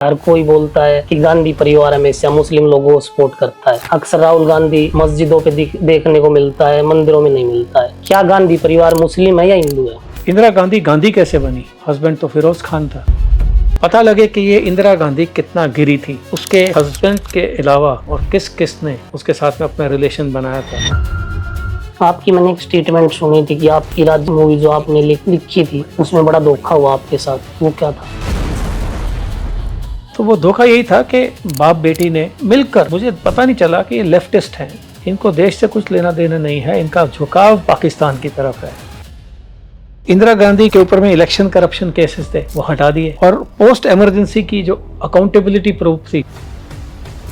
हर कोई बोलता है कि गांधी परिवार हमेशा मुस्लिम लोगों को सपोर्ट करता है। अक्सर राहुल गांधी मस्जिदों पे देखने को मिलता है, मंदिरों में नहीं मिलता है। क्या गांधी परिवार मुस्लिम है या हिंदू है? इंदिरा गांधी गांधी कैसे बनी? हस्बैंड तो फिरोज खान था। पता लगे कि ये इंदिरा गांधी कितना गिरी थी, उसके हस्बैंड के अलावा और किस किस ने उसके साथ में अपना रिलेशन बनाया था। आपकी मैंने एक स्टेटमेंट सुनी थी कि आपकी राज मूवी जो आपने लिखी थी उसमें बड़ा धोखा हुआ आपके साथ, वो क्या था? तो वो धोखा यही था कि बाप बेटी ने मिलकर, मुझे पता नहीं चला कि ये लेफ्टिस्ट हैं, इनको देश से कुछ लेना देना नहीं है, इनका झुकाव पाकिस्तान की तरफ है। इंदिरा गांधी के ऊपर में इलेक्शन करप्शन केसेस थे, वो हटा दिए, और पोस्ट इमरजेंसी की जो अकाउंटेबिलिटी प्रूफ थी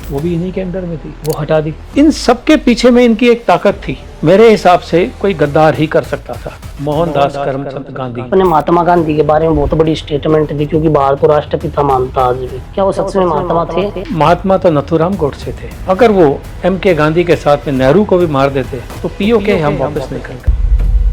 वो भी इन्हीं के अंडर में थी, वो हटा दी। इन सब के पीछे में इनकी एक ताकत थी। मेरे हिसाब से कोई गद्दार ही कर सकता था, मोहनदास करमचंद गांधी। अपने महात्मा गांधी के बारे में बहुत बड़ी स्टेटमेंट दी, क्योंकि भारत को राष्ट्रपिता मानता आज भी। क्या वो सच में महात्मा थे? महात्मा तो नथुराम गोडसे थे। अगर वो एम.के. गांधी के साथ में नेहरू को भी मार देते तो पीओके हम वापस नहीं करते।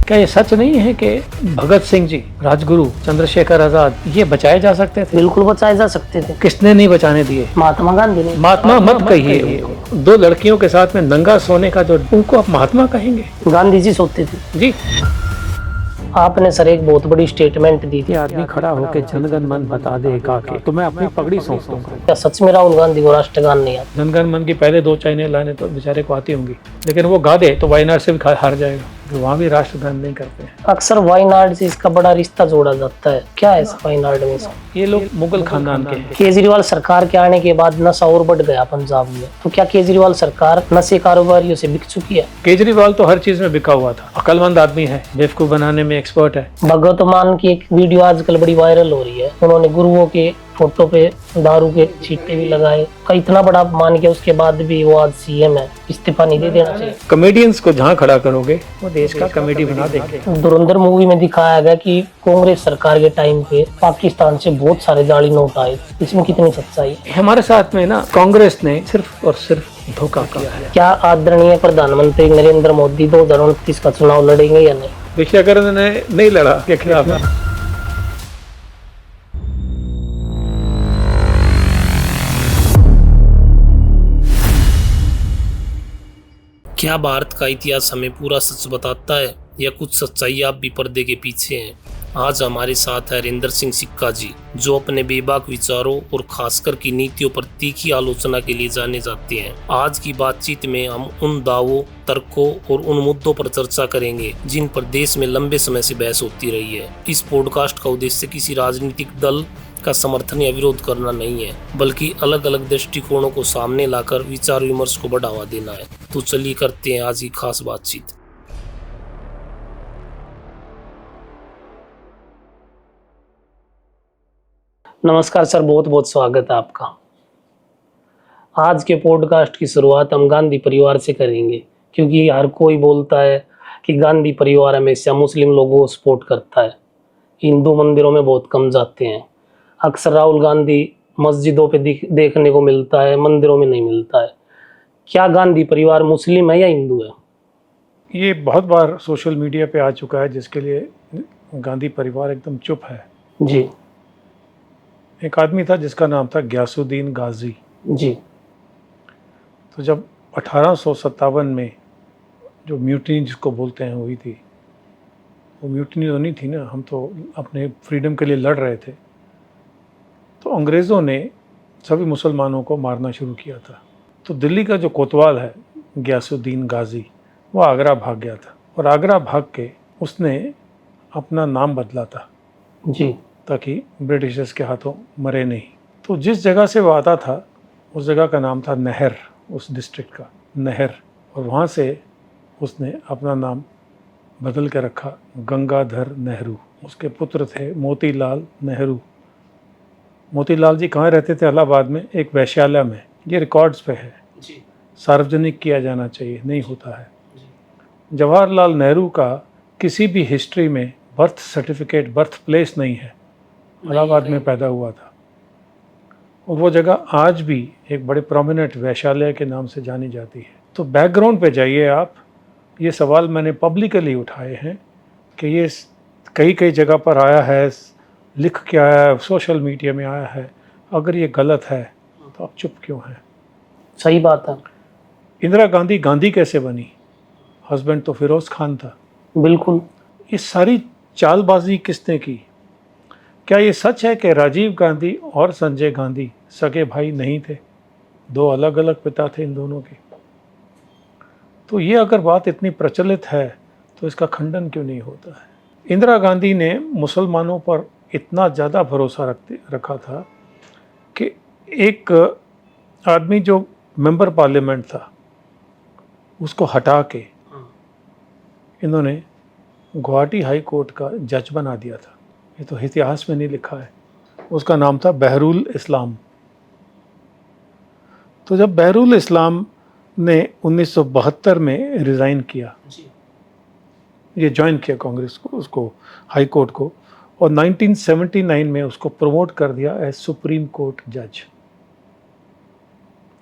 क्या ये सच नहीं है कि भगत सिंह जी, राजगुरु, चंद्रशेखर आजाद, ये बचाए जा सकते थे? बिल्कुल बचाए जा सकते थे। किसने नहीं बचाने दिए? महात्मा गांधी ने। महात्मा मत कहिए। दो लड़कियों के साथ में नंगा सोने का जो, उनको आप महात्मा कहेंगे? गांधी जी सोते थे जी। आपने सर एक बहुत बड़ी स्टेटमेंट दी थी। आदमी खड़ा होकर जनगण मन बता दे गा के, तो मैं अपनी पगड़ी सौंप दूंगा। क्या सच में राहुल गांधी को राष्ट्रगान नहीं आता? जनगण मन की पहले दो चाइने लाने तो बेचारे को आती होंगी, लेकिन वो गा दे तो वायनाड से भी हार जाएगा, तो वहाँ भी राष्ट्रगान नहीं करते हैं। अक्सर वायनाड से इसका बड़ा रिश्ता जोड़ा जाता है। क्या है वायनाड में? ये लोग मुगल खानदान के हैं। केजरीवाल सरकार के आने के बाद नशा और बढ़ गया पंजाब में, तो क्या केजरीवाल सरकार नशे कारोबारियों से बिक चुकी है? केजरीवाल तो हर चीज में बिका हुआ था, अकलमंद आदमी है, बेवकूफ बनाने में एक्सपर्ट है। भगवत मान की एक वीडियो आजकल बड़ी वायरल हो रही है। उन्होंने गुरुओं के फोटो पे दारू के छींटे भी लगाए। का इतना बड़ा मान के उसके बाद भी वो आज सीएम है। इस्तीफा नहीं दे देना चाहिए? कॉमेडियंस को जहाँ खड़ा करोगे वो देश का कॉमेडी बना देंगे। धुरंधर मूवी में दिखाया गया कि कांग्रेस सरकार के टाइम पे पाकिस्तान से बहुत सारे जाली नोट आए। इसमें कितनी सच्चाई है? हमारे साथ में ना कांग्रेस ने सिर्फ और सिर्फ धोखा किया है। क्या आदरणीय प्रधानमंत्री नरेंद्र मोदी 2029 का चुनाव लड़ेंगे या नहीं? देखिए, अगर उन्होंने नहीं लड़ा के खिलाफ, क्या भारत का इतिहास हमें पूरा सच बताता है या कुछ सच्चाई आप भी पर्दे के पीछे हैं? आज हमारे साथ है हरिंदर सिंह सिक्का जी, जो अपने बेबाक विचारों और खासकर की नीतियों पर तीखी आलोचना के लिए जाने जाते हैं। आज की बातचीत में हम उन दावों, तर्कों और उन मुद्दों पर चर्चा करेंगे जिन पर देश में लंबे समय से बहस होती रही है। इस पॉडकास्ट का उद्देश्य किसी राजनीतिक दल का समर्थन या विरोध करना नहीं है, बल्कि अलग अलग दृष्टिकोणों को सामने लाकर विचार विमर्श को बढ़ावा देना है। तो चलिए करते हैं आज की खास बातचीत। नमस्कार सर, बहुत बहुत स्वागत है आपका। आज के पॉडकास्ट की शुरुआत हम गांधी परिवार से करेंगे, क्योंकि हर कोई बोलता है कि गांधी परिवार हमेशा मुस्लिम लोगों को सपोर्ट करता है, हिंदू मंदिरों में बहुत कम जाते हैं। अक्सर राहुल गांधी मस्जिदों पे देखने को मिलता है, मंदिरों में नहीं मिलता है। क्या गांधी परिवार मुस्लिम है या हिंदू है? ये बहुत बार सोशल मीडिया पे आ चुका है, जिसके लिए गांधी परिवार एकदम चुप है। जी। एक आदमी था जिसका नाम था गयासुद्दीन गाजी जी। तो जब 1857 में जो म्यूटनी जिसको बोलते हैं हुई थी, वो म्यूटनी तो नहीं थी ना, हम तो अपने फ्रीडम के लिए लड़ रहे थे, तो अंग्रेज़ों ने सभी मुसलमानों को मारना शुरू किया था। तो दिल्ली का जो कोतवाल है गयासुद्दीन गाजी, वो आगरा भाग गया था, और आगरा भाग के उसने अपना नाम बदला था जी। ताकि ब्रिटिशर्स के हाथों मरे नहीं। तो जिस जगह से वो आता था उस जगह का नाम था नहर, उस डिस्ट्रिक्ट का नहर, और वहाँ से उसने अपना नाम बदल के रखा गंगाधर नेहरू। उसके पुत्र थे मोतीलाल नेहरू। मोतीलाल जी कहाँ रहते थे? इलाहाबाद में एक वैश्यालय में। ये रिकॉर्ड्स पे है जी। सार्वजनिक किया जाना चाहिए, नहीं होता है। जवाहरलाल नेहरू का किसी भी हिस्ट्री में बर्थ सर्टिफिकेट, बर्थ प्लेस नहीं है। इलाहाबाद में पैदा हुआ था, और वो जगह आज भी एक बड़े प्रोमिनेंट वैश्यालय के नाम से जानी जाती है। तो बैकग्राउंड पे जाइए आप। ये सवाल मैंने पब्लिकली उठाए हैं कि ये कई कई जगह पर आया है, लिख के आया है, सोशल मीडिया में आया है, अगर ये गलत है तो आप चुप क्यों हैं? सही बात है। इंदिरा गांधी गांधी कैसे बनी? हस्बैंड तो फिरोज खान था। बिल्कुल। ये सारी चालबाजी किसने की? क्या ये सच है कि राजीव गांधी और संजय गांधी सगे भाई नहीं थे? दो अलग अलग पिता थे इन दोनों के। तो ये अगर बात इतनी प्रचलित है तो इसका खंडन क्यों नहीं होता है? इंदिरा गांधी ने मुसलमानों पर इतना ज़्यादा भरोसा रखा था कि एक आदमी जो मेंबर पार्लियामेंट था उसको हटा के इन्होंने गुवाहाटी हाई कोर्ट का जज बना दिया था। ये तो इतिहास में नहीं लिखा है। उसका नाम था बहरुल इस्लाम। तो जब बहरुल इस्लाम ने 1972 में रिज़ाइन किया, ये ज्वाइन किया कांग्रेस को, उसको हाई कोर्ट को, और 1979 में उसको प्रमोट कर दिया एज सुप्रीम कोर्ट जज।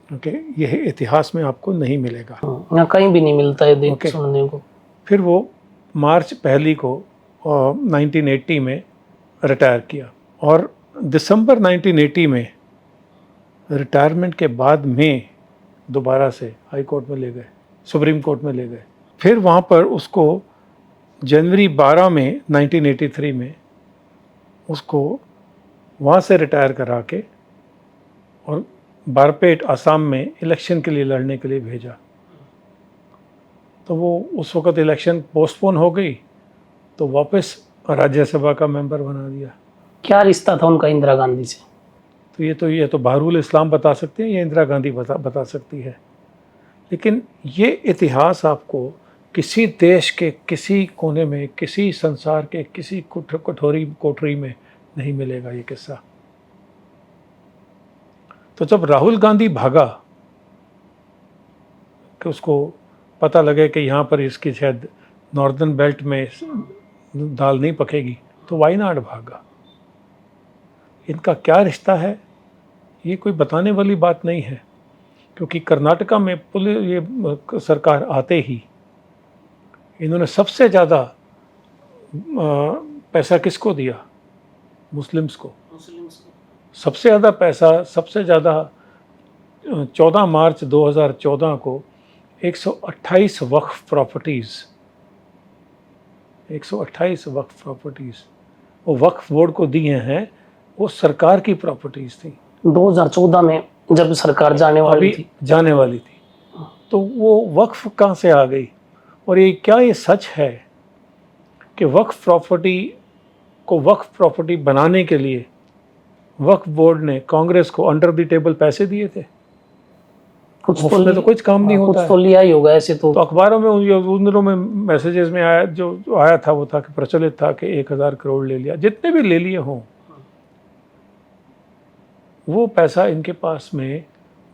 ओके, यह इतिहास में आपको नहीं मिलेगा। यहाँ कहीं भी नहीं मिलता है देख सुनने को। फिर वो मार्च 1 को 1980 में रिटायर किया, और दिसंबर 1980 में रिटायरमेंट के बाद में दोबारा से हाई कोर्ट में ले गए, सुप्रीम कोर्ट में ले गए। फिर वहाँ पर उसको जनवरी 12 में 1983 में उसको वहाँ से रिटायर करा के और बारपेट असम में इलेक्शन के लिए लड़ने के लिए भेजा। तो वो उस वक़्त इलेक्शन पोस्टपोन हो गई, तो वापस राज्यसभा का मेंबर बना दिया। क्या रिश्ता था उनका इंदिरा गांधी से? तो ये तो बहरुल इस्लाम बता सकते हैं, ये इंदिरा गांधी बता सकती है। लेकिन ये इतिहास आपको किसी देश के किसी कोने में, किसी संसार के किसी कोठरी में नहीं मिलेगा ये किस्सा। तो जब राहुल गांधी भागा कि उसको पता लगे कि यहाँ पर इसकी शायद नॉर्दर्न बेल्ट में दाल नहीं पकेगी, तो वायनाड भागा। इनका क्या रिश्ता है ये कोई बताने वाली बात नहीं है, क्योंकि कर्नाटका में ये सरकार आते ही इन्होंने सबसे ज़्यादा पैसा किसको दिया? मुस्लिम्स को। सबसे ज़्यादा पैसा, सबसे ज़्यादा 14 मार्च 2014 को 128 वक्फ प्रॉपर्टीज़, 128 वक्फ प्रॉपर्टीज़ वो वक्फ बोर्ड को दिए हैं। वो सरकार की प्रॉपर्टीज़ थी। 2014 में जब सरकार जाने वाली थी, तो वो वक्फ कहाँ से आ गई? और ये क्या ये सच है कि वक्फ प्रॉपर्टी बनाने के लिए वक्फ बोर्ड ने कांग्रेस को अंडर द टेबल पैसे दिए थे? उसमें तो कुछ काम नहीं होता है। तो लिया ही होगा ऐसे। तो अखबारों में उन दिनों में मैसेजेस में आया, जो आया था वो था कि प्रचलित था कि 1000 करोड़ ले लिया। जितने भी ले लिए हों, वो पैसा इनके पास में,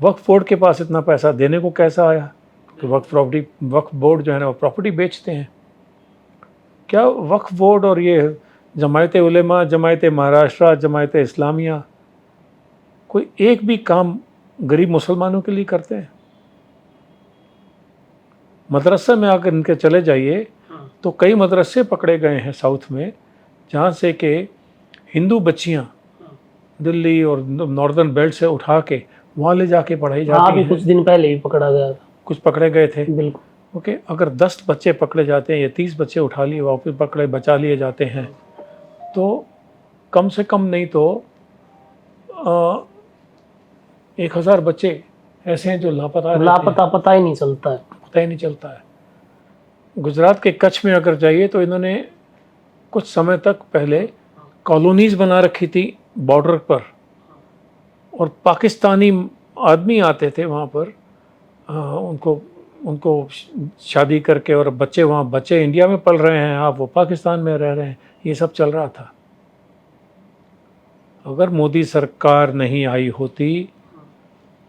वक्फ बोर्ड के पास इतना पैसा देने को कैसा आया? कि वक्फ बोर्ड जो है ना वो प्रॉपर्टी बेचते हैं। क्या वक्फ बोर्ड और ये जमायत उलेमा, जमायत महाराष्ट्र, जमायत इस्लामिया कोई एक भी काम गरीब मुसलमानों के लिए करते हैं? मदरसा में आकर इनके चले जाइए तो कई मदरसे पकड़े गए हैं साउथ में, जहाँ से कि हिंदू बच्चियाँ दिल्ली और नॉर्दर्न बेल्ट से उठा के वहाँ ले जाके पढ़ाई जाती है। कुछ दिन पहले भी पकड़ा गया था। कुछ पकड़े गए थे। बिल्कुल। ओके, अगर 10 बच्चे पकड़े जाते हैं या 30 बच्चे उठा लिए वापस बचा लिए जाते हैं, तो कम से कम नहीं तो 1000 बच्चे ऐसे हैं जो लापता पता ही नहीं चलता है। पता ही नहीं चलता है। गुजरात के कच्छ में अगर जाइए तो इन्होंने कुछ समय तक पहले कॉलोनीज बना रखी थी बॉर्डर पर, और पाकिस्तानी आदमी आते थे वहाँ पर, उनको शादी करके, और बच्चे इंडिया में पल रहे हैं, आप वो पाकिस्तान में रह रहे हैं, ये सब चल रहा था। अगर मोदी सरकार नहीं आई होती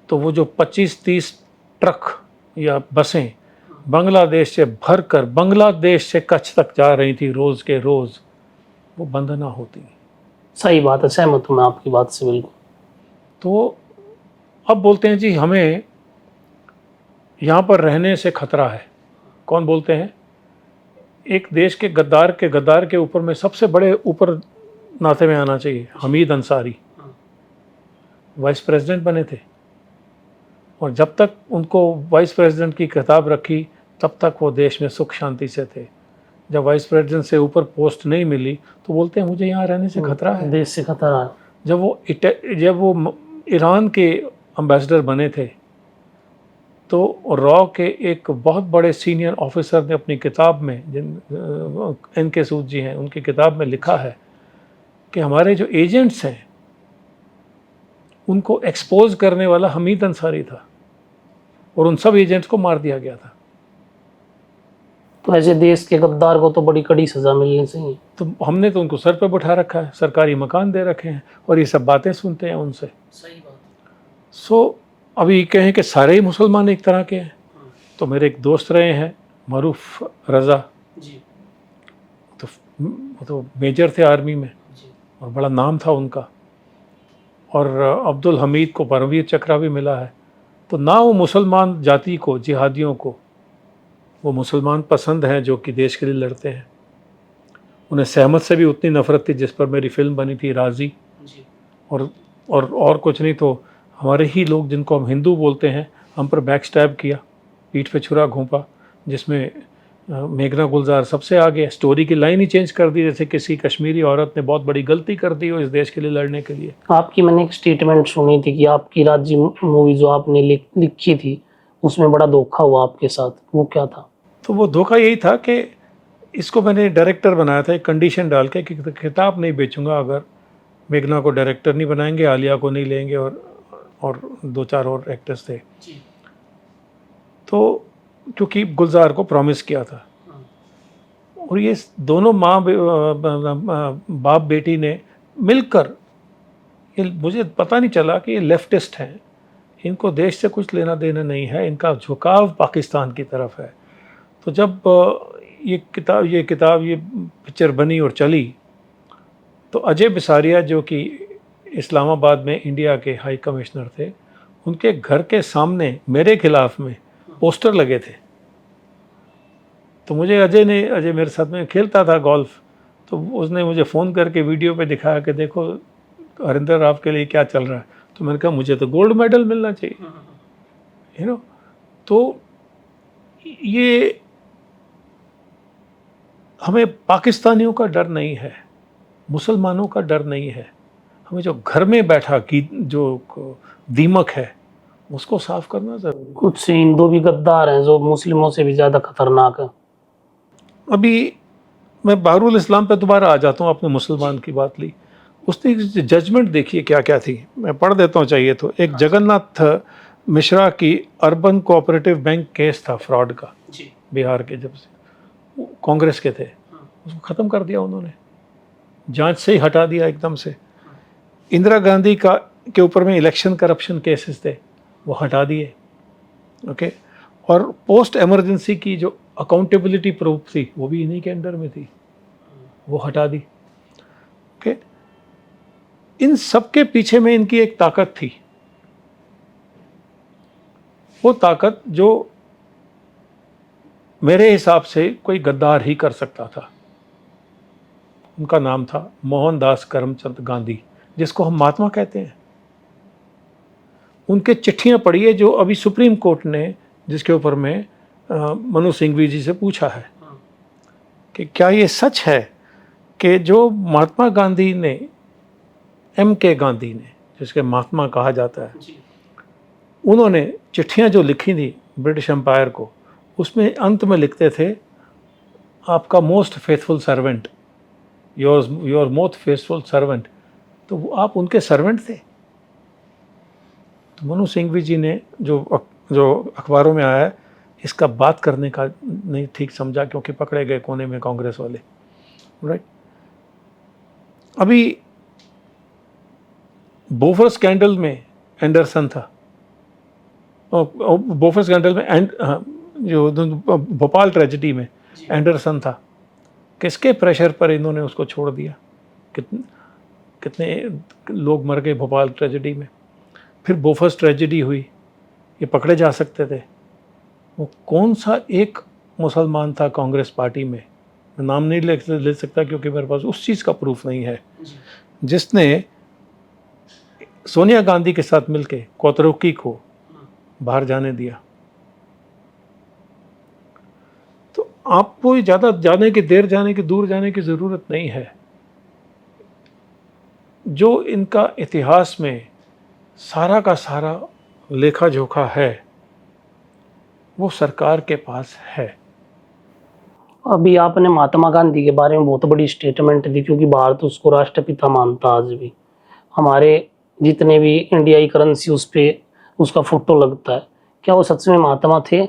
तो वो जो 25-30 ट्रक या बसें बांग्लादेश से भरकर बांग्लादेश से कच्छ तक जा रही थी रोज़ के रोज़, वो बंद ना होती। सही बात है, सहमत हूँ मैं आपकी बात से बिल्कुल। तो अब बोलते हैं जी हमें यहाँ पर रहने से खतरा है। कौन बोलते हैं? एक देश के गद्दार के ऊपर में सबसे बड़े ऊपर नाते में आना चाहिए, हमीद अंसारी। वाइस प्रेसिडेंट बने थे, और जब तक उनको वाइस प्रेसिडेंट की खिताब रखी तब तक वो देश में सुख शांति से थे। जब वाइस प्रेसिडेंट से ऊपर पोस्ट नहीं मिली तो बोलते हैं मुझे यहाँ रहने से खतरा है। देश से खतरा है। जब वो ईरान के एम्बेसडर बने थे तो रॉ के एक बहुत बड़े सीनियर ऑफिसर ने अपनी किताब में, NK सूद जी हैं, उनकी किताब में लिखा है कि हमारे जो एजेंट्स हैं उनको एक्सपोज करने वाला हमीद अंसारी था और उन सब एजेंट्स को मार दिया गया था। तो ऐसे देश के गद्दार को तो बड़ी कड़ी सजा मिलनी चाहिए। तो हमने तो उनको सर पे बैठा रखा है, सरकारी मकान दे रखे हैं और ये सब बातें सुनते हैं उनसे। सही बात। सो अभी कहें कि सारे ही मुसलमान एक तरह के हैं, तो मेरे एक दोस्त रहे हैं मरूफ रज़ा जी तो मेजर थे आर्मी में जी। और बड़ा नाम था उनका, और अब्दुल हमीद को परमवीर चक्र भी मिला है। तो ना वो मुसलमान जाति को, जिहादियों को, वो मुसलमान पसंद हैं जो कि देश के लिए लड़ते हैं। उन्हें सहमत से भी उतनी नफ़रत थी जिस पर मेरी फिल्म बनी थी राजी जी। और कुछ नहीं तो हमारे ही लोग जिनको हम हिंदू बोलते हैं हम पर बैक स्टैब किया, पीठ पे छुरा घोंपा, जिसमें मेघना गुलजार सबसे आगे स्टोरी की लाइन ही चेंज कर दी, जैसे किसी कश्मीरी औरत ने बहुत बड़ी गलती कर दी हो इस देश के लिए लड़ने के लिए। आपकी मैंने एक स्टेटमेंट सुनी थी कि आपकी राजी मूवी जो आपने लिखी थी उसमें बड़ा धोखा हुआ आपके साथ, वो क्या था? तो वो धोखा यही था कि इसको मैंने डायरेक्टर बनाया था एक कंडीशन डाल के कि किताब नहीं बेचूंगा अगर मेघना को डायरेक्टर नहीं बनाएंगे, आलिया को नहीं लेंगे और 2-4 और एक्टर्स थे जी। तो क्योंकि गुलजार को प्रॉमिस किया था। और ये दोनों बाप बेटी ने मिलकर, ये मुझे पता नहीं चला कि ये लेफ्टिस्ट हैं, इनको देश से कुछ लेना देना नहीं है, इनका झुकाव पाकिस्तान की तरफ है। तो जब ये पिक्चर बनी और चली तो अजय बिसारिया जो कि इस्लामाबाद में इंडिया के हाई कमिश्नर थे, उनके घर के सामने मेरे खिलाफ में पोस्टर लगे थे। तो अजय मेरे साथ में खेलता था गोल्फ, तो उसने मुझे फ़ोन करके वीडियो पे दिखाया कि देखो हरिंदर आपके लिए क्या चल रहा है। तो मैंने कहा मुझे तो गोल्ड मेडल मिलना चाहिए, तो ये हमें पाकिस्तानियों का डर नहीं है, मुसलमानों का डर नहीं है, हमें जो घर में बैठा की जो दीमक है उसको साफ करना जरूरी। कुछ हिंदू भी गद्दार हैं जो मुस्लिमों से भी ज़्यादा खतरनाक है। अभी मैं बहरुल इस्लाम पे दोबारा आ जाता हूँ, आपने मुसलमान की बात ली, उसने जजमेंट देखिए क्या क्या थी, मैं पढ़ देता हूँ चाहिए तो। एक जगन्नाथ मिश्रा की अर्बन कोऑपरेटिव बैंक केस था फ्रॉड का जी। बिहार के, जब से कांग्रेस के थे उसको ख़त्म कर दिया उन्होंने, जांच से ही हटा दिया एकदम से। इंदिरा गांधी के ऊपर में इलेक्शन करप्शन केसेस थे वो हटा दिए, ओके। और पोस्ट इमरजेंसी की जो अकाउंटेबिलिटी प्रूफ थी वो भी इन्हीं के अंडर में थी, वो हटा दी, ओके। इन सब के पीछे में इनकी एक ताकत थी, वो ताकत जो मेरे हिसाब से कोई गद्दार ही कर सकता था। उनका नाम था मोहनदास करमचंद गांधी, जिसको हम महात्मा कहते हैं। उनके चिट्ठियां पढ़िए जो अभी सुप्रीम कोर्ट ने, जिसके ऊपर में मनु सिंघवी जी से पूछा है कि क्या ये सच है कि जो महात्मा गांधी ने, MK गांधी ने, जिसके महात्मा कहा जाता है, उन्होंने चिट्ठियां जो लिखी थी ब्रिटिश एम्पायर को, उसमें अंत में लिखते थे आपका most faithful servant, your most faithful servant. तो वो आप उनके सर्वेंट थे। तो मनु सिंघवी जी ने जो अखबारों में आया है, इसका बात करने का नहीं ठीक समझा क्योंकि पकड़े गए कोने में कांग्रेस वाले, राइट। अभी बोफर स्कैंडल में एंडरसन था, बोफर स्कैंडल में जो भोपाल ट्रेजेडी में एंडरसन था, किसके प्रेशर पर इन्होंने उसको छोड़ दिया? कितने लोग मर गए भोपाल ट्रेजेडी में। फिर बोफर्स ट्रेजेडी हुई, ये पकड़े जा सकते थे। वो कौन सा एक मुसलमान था कांग्रेस पार्टी में, मैं नाम नहीं ले सकता क्योंकि मेरे पास उस चीज़ का प्रूफ नहीं है, जिसने सोनिया गांधी के साथ मिलके कोतरुकी को बाहर जाने दिया। तो आपको ज़्यादा जाने की दूर जाने की ज़रूरत नहीं है। जो इनका इतिहास में सारा का सारा लेखा जोखा है वो सरकार के पास है। अभी आपने महात्मा गांधी के बारे में बहुत बड़ी स्टेटमेंट दी, क्योंकि भारत उसको राष्ट्रपिता मानता आज भी। हमारे जितने भी इंडियाई करेंसी उस पे उसका फोटो लगता है। क्या वो सच में महात्मा थे?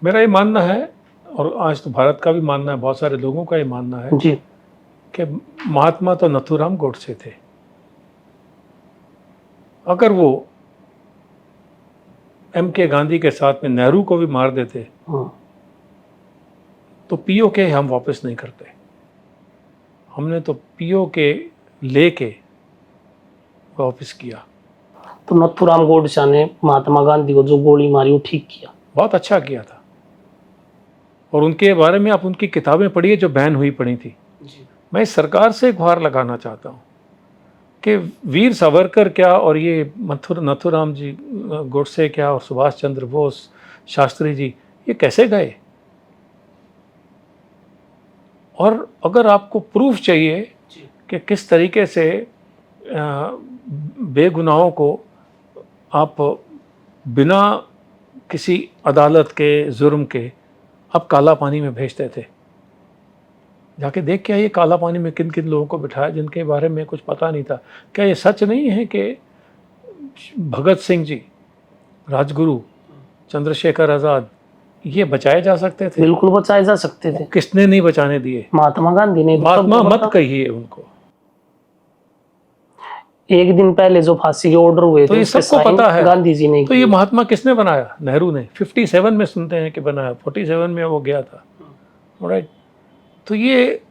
मेरा ये मानना है, और आज तो भारत का भी मानना है, बहुत सारे लोगों का ये मानना है जी। कि महात्मा तो नथुराम गोडसे थे। अगर वो M.K. गांधी के साथ में नेहरू को भी मार देते तो पीओके हम वापस नहीं करते। हमने तो पीओके लेके वापस किया। तो नथुराम गोडसे ने महात्मा गांधी को जो गोली मारी वो ठीक किया? बहुत अच्छा किया था। और उनके बारे में आप उनकी किताबें पढ़िए जो बैन हुई पड़ी थी। मैं इस सरकार से गुहार लगाना चाहता हूँ कि वीर सावरकर क्या और ये नथुराम जी गोडसे क्या और सुभाष चंद्र बोस, शास्त्री जी, ये कैसे गए? और अगर आपको प्रूफ चाहिए कि किस तरीके से बेगुनाहों को आप बिना किसी अदालत के जुर्म के आप काला पानी में भेजते थे, जाके देख के आइए काला पानी में किन किन लोगों को बिठाया जिनके बारे में कुछ पता नहीं था। क्या ये सच नहीं है कि भगत सिंह जी, राजगुरु, चंद्रशेखर आज़ाद, ये बचाए जा सकते थे? बिल्कुल बचाए जा सकते थे। किसने नहीं बचाने दिए? महात्मा गांधी ने। महात्मा मत कहिए उनको। एक दिन पहले जो फांसी के ऑर्डर हुए तो थे ये उस पे सबको साइन पता है। गांधी जी ने तो ये महात्मा किसने बनाया? नेहरू ने। 57 में सुनते हैं कि बनाया, 47 में वो गया था। राइट। तो ये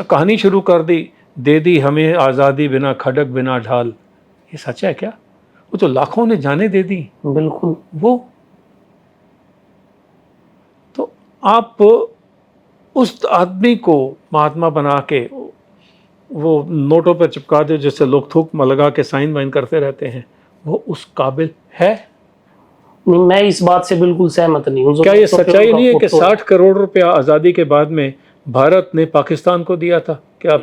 कहानी शुरू कर दी, दे दी हमें आज़ादी बिना खड़क बिना ढाल। ये सच है क्या? वो तो लाखों ने जाने दे दी। बिल्कुल। वो तो आप उस आदमी को महात्मा बना के वो नोटों पर चिपका दे, जैसे लोग थूक लगा के साइन वाइन करते रहते हैं, वो उस काबिल है? नहीं, मैं इस बात से बिल्कुल सहमत नहीं हूँ। क्या ये सच्चाई नहीं है कि 60 करोड़ रुपया आज़ादी के बाद में भारत ने पाकिस्तान को दिया था? क्या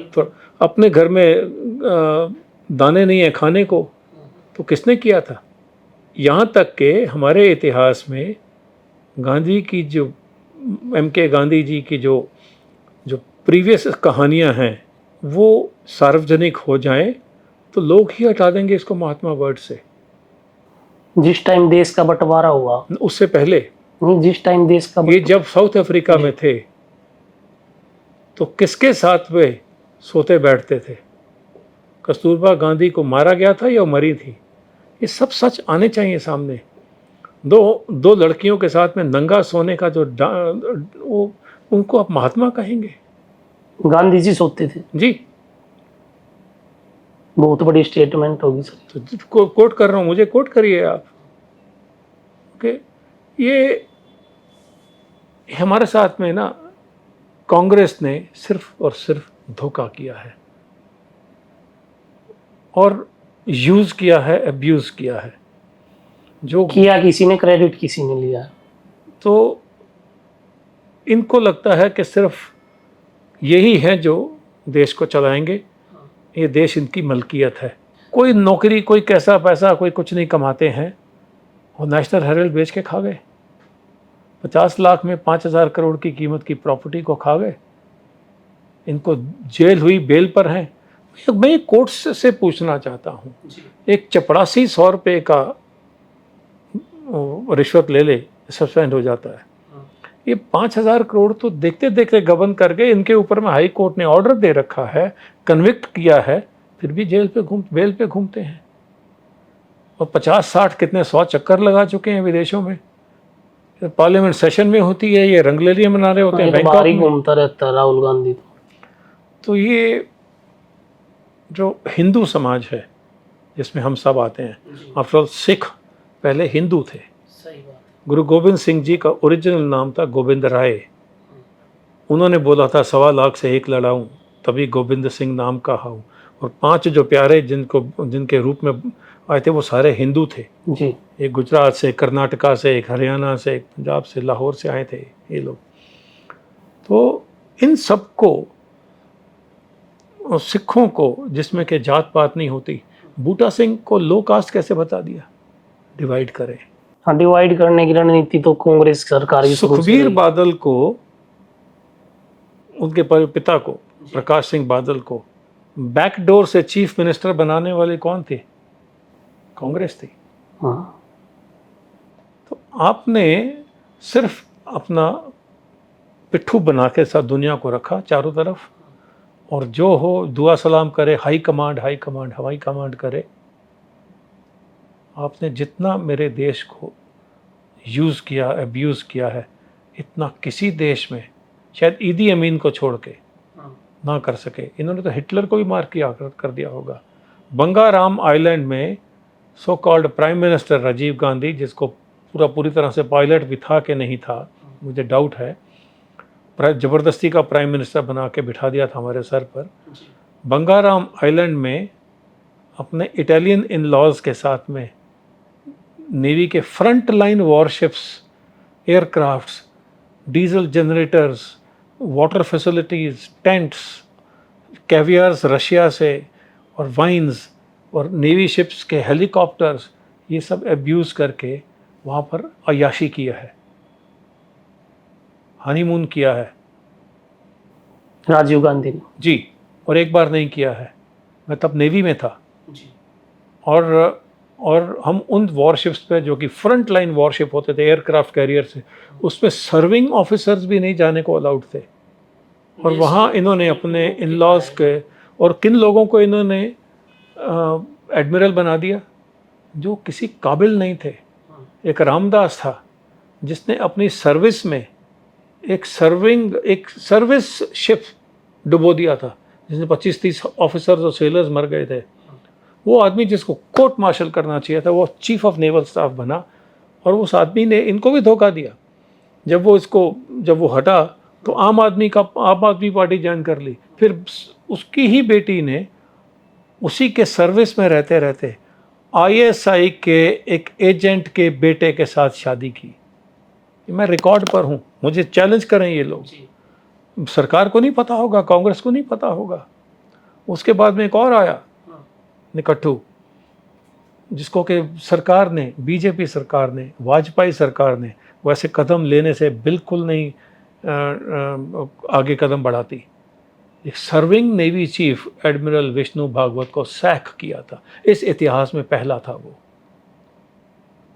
अपने घर में दाने नहीं है खाने को? तो किसने किया था? यहाँ तक कि हमारे इतिहास में गांधी की जो M.K. गांधी जी की जो प्रीवियस कहानियाँ हैं वो सार्वजनिक हो जाएं तो लोग ही हटा देंगे इसको महात्मा वर्ड से। जिस टाइम देश का बंटवारा हुआ, उससे पहले नहीं, जिस टाइम देश का ये जब साउथ अफ्रीका में थे तो किसके साथ वे सोते बैठते थे? कस्तूरबा गांधी को मारा गया था या मरी थी? ये सब सच आने चाहिए सामने। दो लड़कियों के साथ में नंगा सोने का जो वो उनको आप महात्मा कहेंगे? गांधी जी सोते थे जी। बहुत बड़ी स्टेटमेंट होगी सर। तो कोट कर रहा हूँ, मुझे कोट करिए आप। ओके। ये हमारे साथ में ना कांग्रेस ने सिर्फ और सिर्फ धोखा किया है और यूज किया है, अब्यूज किया है। जो किया किसी ने, क्रेडिट किसी ने लिया। तो इनको लगता है कि सिर्फ यही है जो देश को चलाएंगे, ये देश इनकी मलकियत है। कोई नौकरी, कोई कैसा पैसा, कोई कुछ नहीं कमाते हैं। वो नेशनल हेराल्ड बेच के खा गए। 50 लाख में 5,000 करोड़ की कीमत की प्रॉपर्टी को खा गए। इनको जेल हुई, बेल पर हैं। मैं कोर्ट से पूछना चाहता हूँ, एक चपरासी 100 रुपये का रिश्वत ले ले, सस्पेंड हो जाता है। ये 5,000 करोड़ तो देखते देखते गबन कर गए। इनके ऊपर में हाई कोर्ट ने ऑर्डर दे रखा है, कन्विक्ट किया है, फिर भी बेल पे घूमते हैं। और 50-60 कितने 100 चक्कर लगा चुके हैं विदेशों में। पार्लियामेंट सेशन में होती है, ये रंगलेलियां मना रहे होते हैं बैंकॉक में। घूमता रहता है राहुल गांधी। तो ये जो हिंदू समाज है जिसमें हम सब आते हैं, आफ्टर ऑल सिख पहले हिंदू थे। सही बात। गुरु गोविंद सिंह जी का ओरिजिनल नाम था गोविंद राय। उन्होंने बोला था 1.25 लाख से एक लड़ाऊं, तभी गोविंद सिंह नाम का हूँ। और 5 जो प्यारे जिनके रूप में आए थे वो सारे हिंदू थे। जी। एक गुजरात से, कर्नाटका से, एक हरियाणा से, एक पंजाब से, लाहौर से आए थे ये लोग। तो इन सबको और सिखों को, जिसमें के जात पात नहीं होती, बूटा सिंह को लो कास्ट कैसे बता दिया? डिवाइड करें। हाँ, डिवाइड करने की रणनीति तो कांग्रेस सरकार की शुरू से सुखबीर रही। बादल को, उनके पिता को, प्रकाश सिंह बादल को बैकडोर से चीफ मिनिस्टर बनाने वाले कौन थे? कांग्रेस थी। हाँ। तो आपने सिर्फ अपना पिट्ठू बना के साथ दुनिया को रखा चारों तरफ, और जो हो दुआ सलाम करे, हाई कमांड हवाई कमांड करे। आपने जितना मेरे देश को यूज़ किया, अब्यूज़ किया है, इतना किसी देश में शायद ईदी अमीन को छोड़ के ना कर सके। इन्होंने तो हिटलर को भी मार किया कर दिया होगा। बंगाराम आइलैंड में so called prime minister Rajiv Gandhi, जिसको पूरी तरह से पायलट भी था कि नहीं था, मुझे डाउट है, ज़बरदस्ती का प्राइम मिनिस्टर बना के बिठा दिया था हमारे सर पर। बंगाराम आइलैंड में अपने इटालियन इन लॉज के साथ में नेवी के front line warships, aircrafts, diesel generators, water facilities, tents, caviars Russia से, और वाइन्स, और नेवी शिप्स के हेलीकॉप्टर्स, ये सब अब्यूज़ करके वहाँ पर अय्याशी किया है, हनीमून किया है राजीव गांधी ने। जी। और एक बार नहीं किया है, मैं तब नेवी में था जी। और हम उन वॉरशिप्स पे, जो कि फ्रंट लाइन वॉरशिप होते थे एयरक्राफ्ट कैरियर से, उसमें सर्विंग ऑफिसर्स भी नहीं जाने को अलाउड थे। और वहाँ इन्होंने अपने इन लॉज के, और किन लोगों को इन्होंने एडमिरल बना दिया जो किसी काबिल नहीं थे। एक रामदास था जिसने अपनी सर्विस में एक सर्विस शिप डुबो दिया था, जिसमें 25-30 ऑफिसर्स और सेलर्स मर गए थे। वो आदमी जिसको कोर्ट मार्शल करना चाहिए था, वो चीफ ऑफ नेवल स्टाफ बना, और उस आदमी ने इनको भी धोखा दिया। जब वो हटा तो आम आदमी पार्टी ज्वाइन कर ली। फिर उसकी ही बेटी ने उसी के सर्विस में रहते रहते ISI के एक एजेंट के बेटे के साथ शादी की। मैं रिकॉर्ड पर हूँ, मुझे चैलेंज करें ये लोग। सरकार को नहीं पता होगा, कांग्रेस को नहीं पता होगा। उसके बाद में एक और आया निकट्ठू, जिसको कि सरकार ने, बीजेपी सरकार ने, वाजपेयी सरकार ने वैसे कदम लेने से बिल्कुल नहीं आगे कदम बढ़ाती। एक serving navy chief admiral Vishnu Bhagwat को सैक किया था, इस इतिहास में पहला था वो।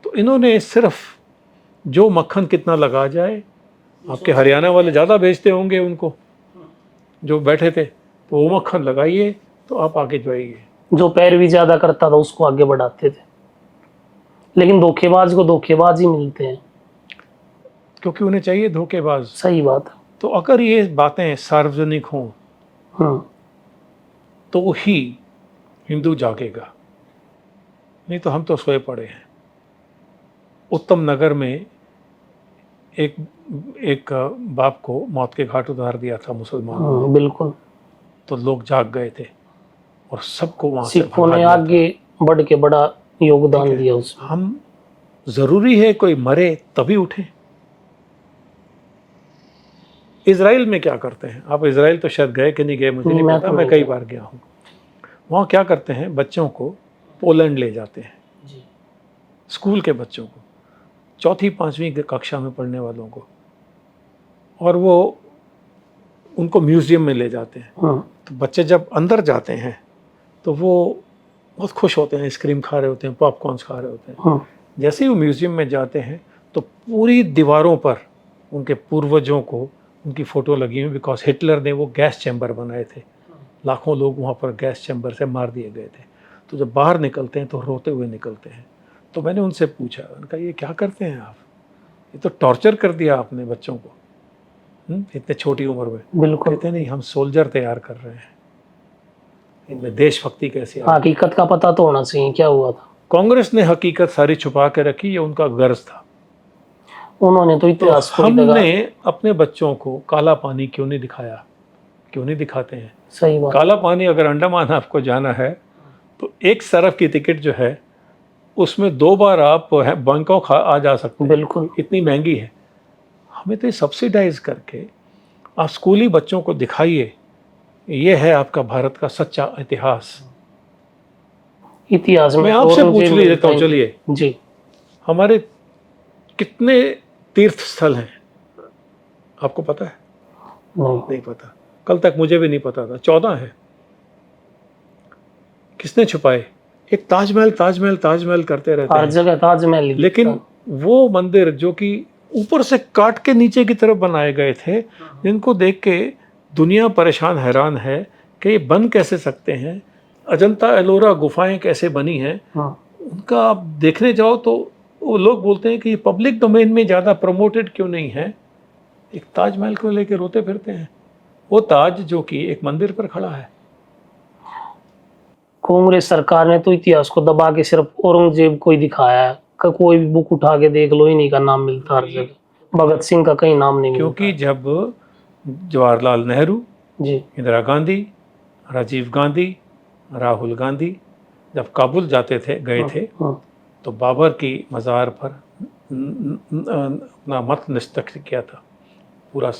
तो इन्होंने सिर्फ जो मक्खन कितना लगा जाए, आपके हरियाणा वाले ज़्यादा बेचते होंगे उनको, जो बैठे थे, तो वो मक्खन लगाइए तो आप आगे जाइए। जो पैरवी ज्यादा करता था उसको आगे बढ़ाते थे, लेकिन धोखेबाज को धोखेबाज ही मिलते हैं, क्योंकि उन्हें चाहिए धोखेबाज। सही बात है। तो अगर ये बातें सार्वजनिक हों तो ही हिंदू जागेगा, नहीं तो हम तो सोए पड़े हैं। उत्तम नगर में एक बाप को मौत के घाट उतार दिया था मुसलमानों ने। बिल्कुल। तो लोग जाग गए थे और सबको वहाँ से सिखों ने आगे बढ़ के बड़ा योगदान दिया उसमें। हम, जरूरी है कोई मरे तभी उठे। इजराइल में क्या करते हैं, आप इजराइल तो शायद गए कि नहीं गए मुझे नहीं पता, मैं कई बार गया हूँ। वहाँ क्या करते हैं, बच्चों को पोलैंड ले जाते हैं, स्कूल के बच्चों को, 4वीं-5वीं कक्षा में पढ़ने वालों को, और वो उनको म्यूज़ियम में ले जाते हैं। तो बच्चे जब अंदर जाते हैं तो वो बहुत खुश होते हैं, आइसक्रीम खा रहे होते हैं, पॉपकॉर्न्स खा रहे होते हैं। जैसे ही वो म्यूज़ियम में जाते हैं तो पूरी दीवारों पर उनके पूर्वजों को उनकी फ़ोटो लगी हुई, बिकॉज हिटलर ने वो गैस चैम्बर बनाए थे। लाखों लोग वहाँ पर गैस चैम्बर से मार दिए गए थे। तो जब बाहर निकलते हैं तो रोते हुए निकलते हैं। तो मैंने उनसे पूछा, उनका ये क्या करते हैं आप, ये तो टॉर्चर कर दिया आपने बच्चों को इतने छोटी उम्र में। बिल्कुल। कहते नहीं, हम सोल्जर तैयार कर रहे हैं, इनमें देशभक्ति कैसे। हकीकत का पता तो होना चाहिए क्या हुआ था। कांग्रेस ने हकीकत सारी छुपा के रखी, ये उनका गर्ज था। उन्होंने तो इतिहास हमने अपने बच्चों को काला पानी क्यों नहीं दिखाया, क्यों नहीं दिखाते हैं? सही बात। काला पानी अगर अंडमान आपको जाना है तो एक सरफ की टिकट जो है उसमें 2 बार आप बैंकॉक आ जा सकते हैं, बिल्कुल। इतनी महंगी है। हमें तो ये सब्सिडाइज करके आप स्कूली बच्चों को दिखाइए, ये है आपका भारत का सच्चा इतिहास। इतिहास में मैं आपसे पूछ औरंगजेब लेता हूँ, चलिए, जी। हमारे कितने तीर्थ स्थल हैं आपको पता है? नहीं। नहीं पता। कल तक मुझे भी नहीं पता था। 14 है। किसने छुपाए? एक ताजमहल ताजमहल ताजमहल करते रहते हर हैं, जगह ताजमहल ही लेकिन दिखता। वो मंदिर जो कि ऊपर से काट के नीचे की तरफ बनाए गए थे, जिनको देख के दुनिया परेशान हैरान है कि ये बन कैसे सकते हैं, अजंता एलोरा गुफाएं कैसे बनी हैं, हाँ। उनका आप देखने जाओ तो वो लोग बोलते हैं कि ये पब्लिक डोमेन में ज़्यादा प्रमोटेड क्यों नहीं है। एक ताजमहल को लेकर रोते फिरते हैं, वो ताज जो कि एक मंदिर पर खड़ा है। कांग्रेस सरकार ने तो इतिहास को दबा के सिर्फ औरंगजेब को ही दिखाया है। कोई भी बुक उठा के देख लो, इन्हीं का नाम मिलता है हर जगह। भगत सिंह का कहीं नाम नहीं मिलता। क्योंकि जब जवाहरलाल नेहरू, जी। इंदिरा गांधी, राजीव गांधी, राहुल गांधी जब काबुल जाते थे, गए थे, हाँ। तो बाबर की मज़ार पर अपना मत नस्तक किया था। पूरा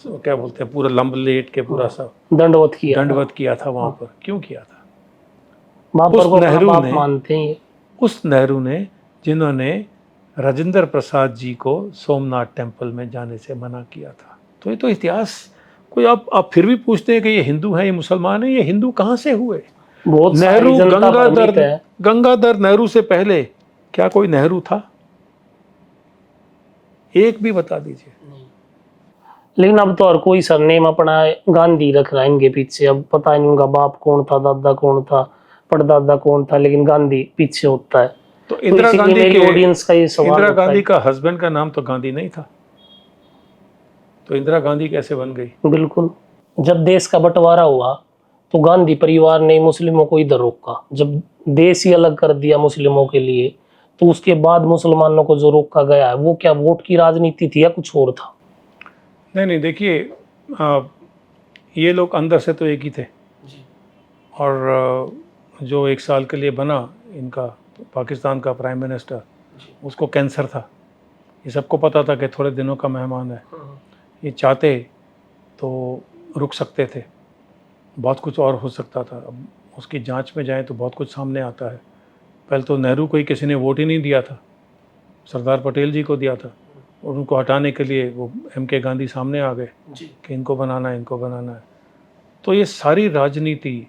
क्या बोलते हैं, पूरा लंब लेट के पूरा सा दंडवत किया था वहाँ पर। क्यों किया था? बाबर उस को अपना नेहरू बाप ने मानते हैं ये। उस नेहरू ने जिन्होंने राजेंद्र प्रसाद जी को सोमनाथ टेम्पल में जाने से मना किया था। तो ये तो इतिहास, कोई आप फिर भी पूछते हैं कि ये हिंदू है, ये मुसलमान है, ये हिंदू कहाँ से हुए? बहुत सारी नेहरू, जनता भ्रमित है। गंगाधर नेहरू से पहले क्या कोई नेहरू था? एक भी बता दीजिए। लेकिन अब तो हर कोई सरनेम अपना गांधी रख रहा है इनके पीछे। अब पता नहीं उनका बाप कौन था, दादा कौन था, परदादा कौन था, लेकिन गांधी पीछे होता है। तो इंदिरा इसीलिए गांधी मेरी के ऑडियंस का ये सवाल इंदिरा होता गांधी है। का हस्बैंड का नाम तो गांधी नहीं था, तो इंदिरा गांधी कैसे बन गई? बिल्कुल। जब देश का बंटवारा हुआ तो गांधी परिवार ने मुस्लिमों को इधर रोका। जब देश ही अलग कर दिया मुस्लिमों के लिए, तो उसके बाद मुसलमानों को जो रोका गया है, वो क्या वोट की राजनीति थी या कुछ और था? नहीं, देखिए, ये लोग अंदर से तो एक ही थे। और जो 1 साल के लिए बना इनका पाकिस्तान का प्राइम मिनिस्टर, उसको कैंसर था। ये सबको पता था कि थोड़े दिनों का मेहमान है, ये चाहते तो रुक सकते थे, बहुत कुछ और हो सकता था। अब उसकी जांच में जाएं तो बहुत कुछ सामने आता है। पहले तो नेहरू को ही किसी ने वोट ही नहीं दिया था, सरदार पटेल जी को दिया था, और उनको हटाने के लिए वो MK गांधी सामने आ गए कि इनको बनाना है, इनको बनाना है। तो ये सारी राजनीति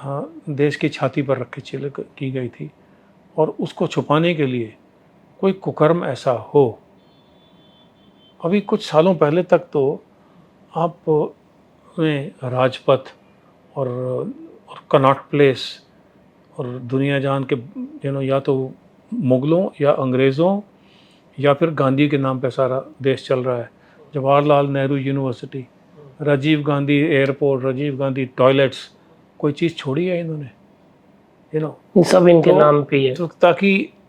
देश की छाती पर रख के की गई थी, और उसको छुपाने के लिए कोई कुकर्म ऐसा हो। अभी कुछ सालों पहले तक तो आप में राजपथ और कनॉट प्लेस और दुनिया जान के या तो मुग़लों या अंग्रेज़ों या फिर गांधी के नाम पे सारा देश चल रहा है। Jawaharlal Nehru university, Rajiv Gandhi airport, Rajiv Gandhi toilets, कोई चीज़ छोड़ी है इन्होंने? ये सब इनके नाम पे है। तो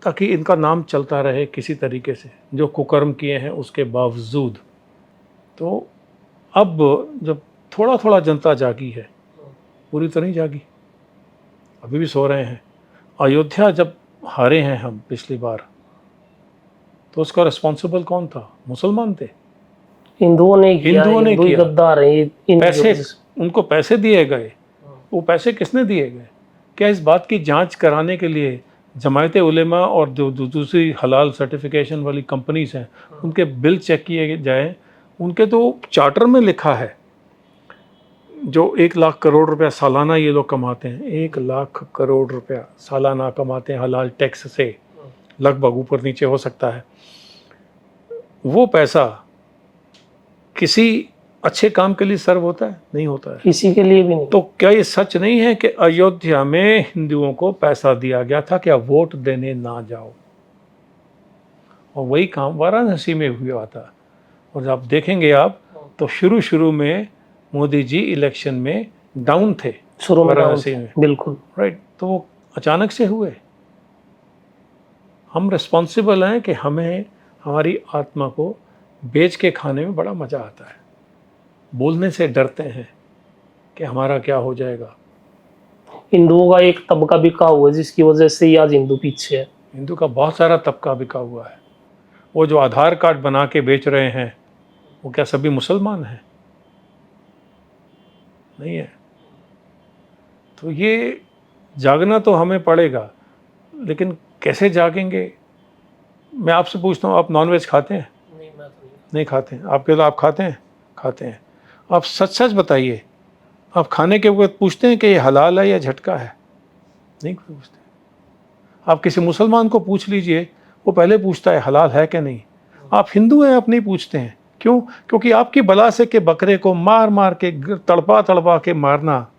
ताकि इनका नाम चलता रहे किसी तरीके से, जो कुकर्म किए हैं उसके बावजूद। तो अब जब थोड़ा थोड़ा जनता जागी है, पूरी तरह नहीं जागी, अभी भी सो रहे हैं। अयोध्या जब हारे हैं हम पिछली बार, तो उसका रिस्पॉन्सिबल कौन था? मुसलमान थे, हिंदुओं ने किया। हिंदू ही गद्दार हैं। पैसे, उनको पैसे दिए गए। वो पैसे किसने दिए गए? क्या इस बात की जांच कराने के लिए जमायत उलेमा और जो दूसरी हलाल सर्टिफिकेशन वाली कंपनीज हैं, उनके बिल चेक किए जाए? उनके तो चार्टर में लिखा है, जो 1 लाख करोड़ रुपया सालाना ये लोग कमाते हैं, 1 लाख करोड़ रुपया सालाना कमाते हैं हलाल टैक्स से, लगभग ऊपर नीचे हो सकता है। वो पैसा किसी अच्छे काम के लिए सर्व होता है? नहीं होता है, किसी के लिए भी नहीं। तो क्या ये सच नहीं है कि अयोध्या में हिंदुओं को पैसा दिया गया था क्या वोट देने ना जाओ? और वही काम वाराणसी में हुआ था। और जब देखेंगे आप, तो शुरू में मोदी जी इलेक्शन में डाउन थे, शुरू में वाराणसी में, बिल्कुल राइट। तो वो अचानक से हुए। हम रिस्पॉन्सिबल हैं कि हमें हमारी आत्मा को बेच के खाने में बड़ा मज़ा आता है। बोलने से डरते हैं कि हमारा क्या हो जाएगा। हिंदुओं का एक तबका बिका हुआ है जिसकी वजह से ही आज हिंदू पीछे है। हिंदू का बहुत सारा तबका बिका हुआ है। वो जो आधार कार्ड बना के बेच रहे हैं वो क्या सभी मुसलमान हैं? नहीं है। तो ये जागना तो हमें पड़ेगा, लेकिन कैसे जागेंगे? मैं आपसे पूछता हूँ, आप नॉनवेज खाते हैं? नहीं, मैं तो नहीं खाते हैं। आपके तो आप खाते हैं? खाते हैं। आप सच सच बताइए, आप खाने के वक्त पूछते हैं कि ये हलाल है या झटका है? नहीं पूछते। आप किसी मुसलमान को पूछ लीजिए, वो पहले पूछता है हलाल है कि नहीं। आप हिंदू हैं, आप नहीं पूछते हैं। क्यों? क्योंकि आपकी बला से के बकरे को मार मार के तड़पा तड़पा के मारना,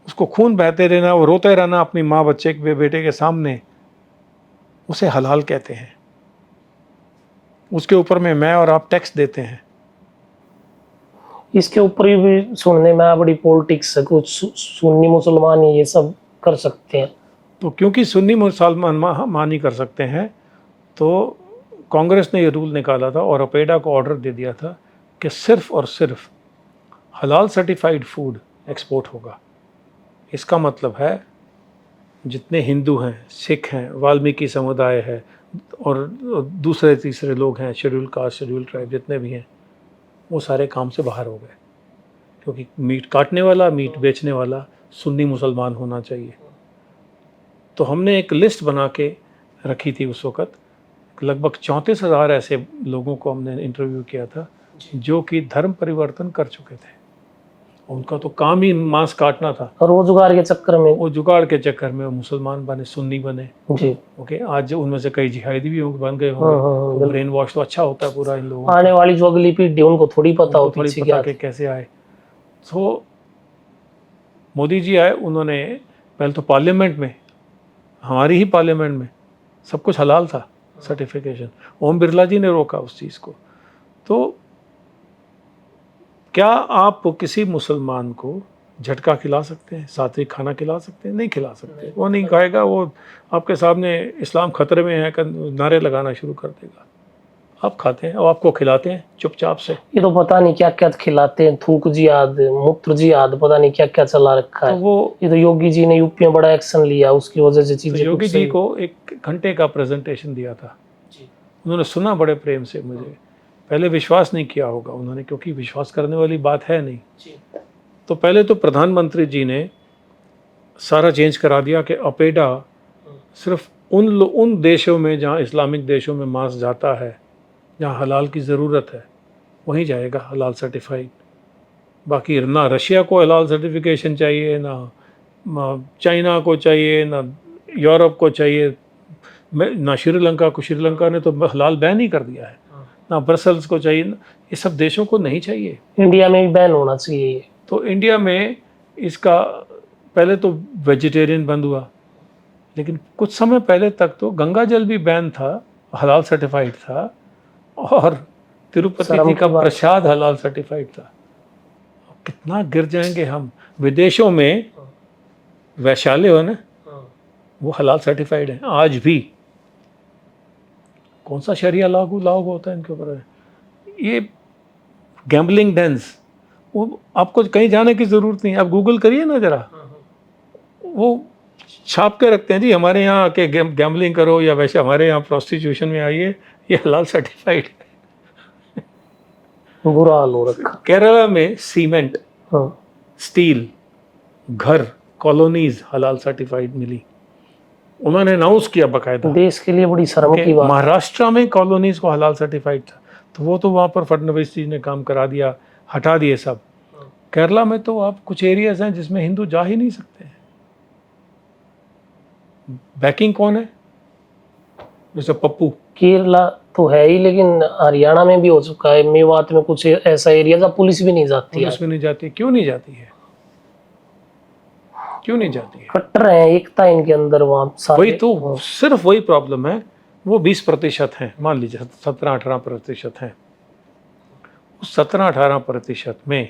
उसको खून बहते रहना, वो रोते रहना अपनी माँ बच्चे के बेटे के सामने, उसे हलाल कहते हैं। उसके ऊपर में मैं और आप टैक्स देते हैं। इसके ऊपर भी सुनने में बड़ी पॉलिटिक्स है, कुछ सुन्नी मुसलमान ये सब कर सकते हैं। तो क्योंकि सुन्नी मुसलमान मानी कर सकते हैं, तो कांग्रेस ने ये रूल निकाला था और अपेडा को ऑर्डर दे दिया था कि सिर्फ और सिर्फ हलाल सर्टिफाइड फूड एक्सपोर्ट होगा। इसका मतलब है जितने हिंदू हैं, सिख हैं, वाल्मीकि समुदाय है और दूसरे तीसरे लोग हैं, शेड्यूल कास्ट, शेड्यूल ट्राइब, जितने भी हैं, वो सारे काम से बाहर हो गए। क्योंकि मीट काटने वाला, मीट बेचने वाला सुन्नी मुसलमान होना चाहिए। तो हमने एक लिस्ट बना के रखी थी उस वक़्त। लगभग 34,000 ऐसे लोगों को हमने इंटरव्यू किया था जो कि धर्म परिवर्तन कर चुके थे। उनका तो काम ही मांस काटना था। रोजगार के चक्कर में, वो जुगाड़ के चक्कर में वो मुसलमान बने, सुन्नी बने। जी, ओके, आज उनमें से कई जिहादी भी बन गए होंगे। तो ब्रेन वॉश तो अच्छा होता है पूरा इन लोगों को। आने वाली जो अगली पीढ़ी उनको थोड़ी पता हो थोड़ी पीछे पता क्या कि कैसे आए। तो मोदी जी आए, उन्होंने पहले तो पार्लियामेंट में, हमारी ही पार्लियामेंट में सब कुछ हलाल था, सर्टिफिकेशन। ओम बिरला जी ने रोका उस चीज़ को। तो क्या आप किसी मुसलमान को झटका खिला सकते हैं, सात्विक खाना खिला सकते हैं? नहीं खिला सकते। वो नहीं खाएगा, वो आपके सामने इस्लाम खतरे में है नारे लगाना शुरू कर देगा। आप खाते हैं और आपको खिलाते हैं चुपचाप से। ये तो पता नहीं क्या क्या खिलाते हैं, थूक जिहाद, मूत्र जिहाद, पता नहीं क्या क्या चला रखा तो है। वो ये तो योगी जी ने यूपी में बड़ा एक्शन लिया, उसकी वजह से तो चीजें योगी कुछ जी सही- को 1 घंटे का प्रेजेंटेशन दिया था। उन्होंने सुना बड़े प्रेम से मुझे। पहले विश्वास नहीं किया होगा उन्होंने, क्योंकि विश्वास करने वाली बात है नहीं। तो पहले तो प्रधानमंत्री जी ने सारा चेंज करा दिया कि अपेडा सिर्फ उन देशों में जहाँ इस्लामिक देशों में मांस जाता है, जहाँ हलाल की ज़रूरत है, वहीं जाएगा हलाल सर्टिफाइड। बाकी ना रशिया को हलाल सर्टिफिकेशन चाहिए, ना चाइना को चाहिए, ना यूरोप को चाहिए, ना श्रीलंका को। श्रीलंका ने तो हलाल बैन ही कर दिया है। ना ब्रसल्स को चाहिए, ये सब देशों को नहीं चाहिए। इंडिया में भी बैन होना चाहिए ये। तो इंडिया में इसका पहले तो वेजिटेरियन बंद हुआ, लेकिन कुछ समय पहले तक तो गंगा जल भी बैन था, हलाल सर्टिफाइड था, और तिरुपति जी का प्रसाद हलाल सर्टिफाइड था। कितना गिर जाएंगे हम। विदेशों में वैशाल्य हो ना, वो हलाल सर्टिफाइड है आज भी। कौन सा शरिया लागू होता है इनके ऊपर? ये गैम्बलिंग डेंस, वो आपको कहीं जाने की ज़रूरत नहीं। आप गूगल करिए ना ज़रा, वो छाप के रखते हैं जी हमारे यहाँ आके गैम्बलिंग करो, या वैसे हमारे यहाँ प्रोस्टिट्यूशन में आइए, ये हलाल सर्टिफाइड है। बुरा हाल हो रखा। केरला में सीमेंट, स्टील, घर, कॉलोनीज हलाल सर्टिफाइड मिली। उन्होंने अनाउंस किया बकायदा। देश के लिए बड़ी शर्म की बात। महाराष्ट्र में कॉलोनीज को हलाल सर्टिफाइड था, तो वो तो वहाँ पर फडणवीस जी ने काम करा दिया, हटा दिए सब। केरला में तो आप कुछ एरियाज हैं जिसमें हिंदू जा ही नहीं सकते हैं। बैकिंग कौन है? जैसे पप्पू। केरला तो है ही, लेकिन हरियाणा में भी हो चुका है, मेवात में कुछ ऐसा एरिया जहाँ पुलिस भी नहीं जाती है। पुलिस भी नहीं जाती। क्यों नहीं जाती है? क्यों नहीं जाती है? कट्टर है एकता इनके अंदर वहाँ सारे। वही तो, सिर्फ वही प्रॉब्लम है। वो 20% हैं, मान लीजिए 17-18% हैं। उस 17-18% में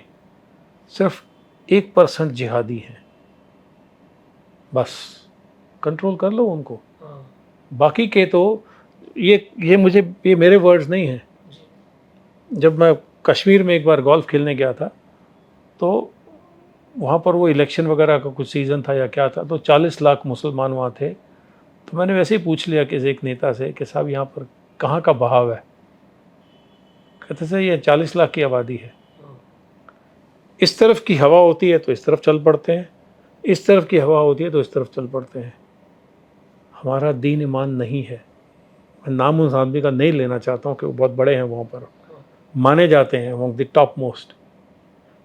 सिर्फ 1% जिहादी हैं। बस कंट्रोल कर लो उनको। बाकी के तो ये मेरे वर्ड्स नहीं हैं। जब मैं कश्मीर में एक बार गोल्फ खेलने गया था, तो वहाँ पर वो इलेक्शन वगैरह का कुछ सीज़न था या क्या था, तो 40 लाख मुसलमान वहाँ थे। तो मैंने वैसे ही पूछ लिया किसी एक नेता से कि साहब यहाँ पर कहाँ का बहाव है। कहते से ये 40 लाख की आबादी है, इस तरफ की हवा होती है तो इस तरफ चल पड़ते हैं, इस तरफ की हवा होती है तो इस तरफ चल पड़ते हैं। हमारा दीन ईमान नहीं है। मैं नाम उस आदमी का नहीं लेना चाहता हूँ कि वो बहुत बड़े हैं, वहाँ पर माने जाते हैं, वो द टॉप मोस्ट।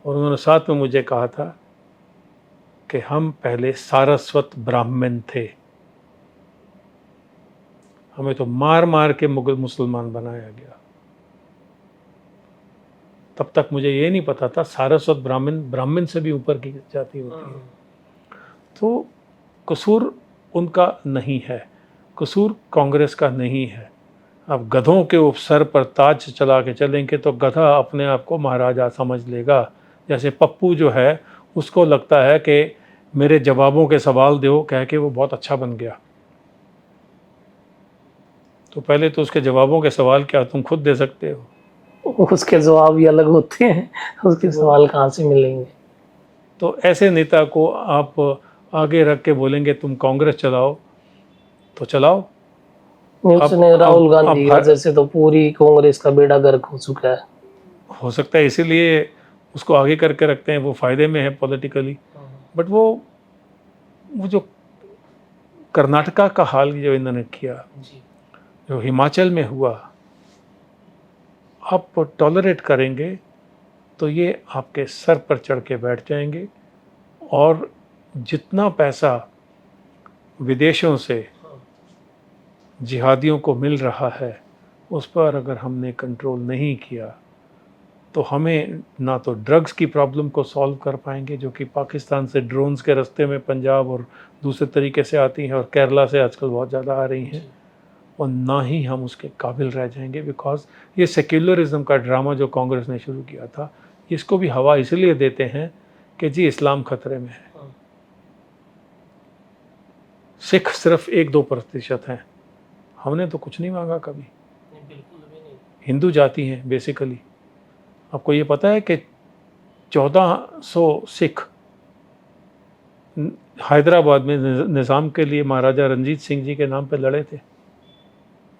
और उन्होंने साथ में मुझे कहा था कि हम पहले सारस्वत ब्राह्मण थे, हमें तो मार मार के मुगल मुसलमान बनाया गया। तब तक मुझे ये नहीं पता था सारस्वत ब्राह्मण से भी ऊपर की जाति होती है। तो कसूर उनका नहीं है, कसूर कांग्रेस का नहीं है। अब गधों के सर पर ताज चला के चलेंगे तो गधा अपने आप को महाराजा समझ लेगा। जैसे पप्पू जो है उसको लगता है कि मेरे जवाबों के सवाल दो कह के वो बहुत अच्छा बन गया। तो पहले तो उसके जवाबों के सवाल क्या तुम खुद दे सकते हो? उसके जवाब ही अलग होते हैं, उसके सवाल कहाँ से मिलेंगे? तो ऐसे नेता को आप आगे रख के बोलेंगे तुम कांग्रेस चलाओ तो चलाओ। उसने राहुल गांधी की वजह से तो पूरी कांग्रेस का बेड़ा गर्क हो चुका है। हो सकता है इसीलिए उसको आगे करके रखते हैं, वो फायदे में है पॉलिटिकली। बट वो जो कर्नाटका का हाल जो इन्होंने किया, जो हिमाचल में हुआ, आप टॉलरेट करेंगे तो ये आपके सर पर चढ़ के बैठ जाएंगे। और जितना पैसा विदेशों से जिहादियों को मिल रहा है उस पर अगर हमने कंट्रोल नहीं किया तो हमें ना तो ड्रग्स की प्रॉब्लम को सॉल्व कर पाएंगे, जो कि पाकिस्तान से ड्रोन्स के रास्ते में पंजाब और दूसरे तरीके से आती हैं और केरला से आजकल बहुत ज़्यादा आ रही हैं, और ना ही हम उसके काबिल रह जाएंगे। बिकॉज ये सेक्युलरिज्म का ड्रामा जो कांग्रेस ने शुरू किया था, इसको भी हवा इसलिए देते हैं कि जी इस्लाम खतरे में है। सिख सिर्फ 1-2% हैं, हमने तो कुछ नहीं मांगा कभी। हिंदू जाति हैं बेसिकली। आपको ये पता है कि 1400 सिख हैदराबाद में निज़ाम के लिए महाराजा रंजीत सिंह जी के नाम पे लड़े थे।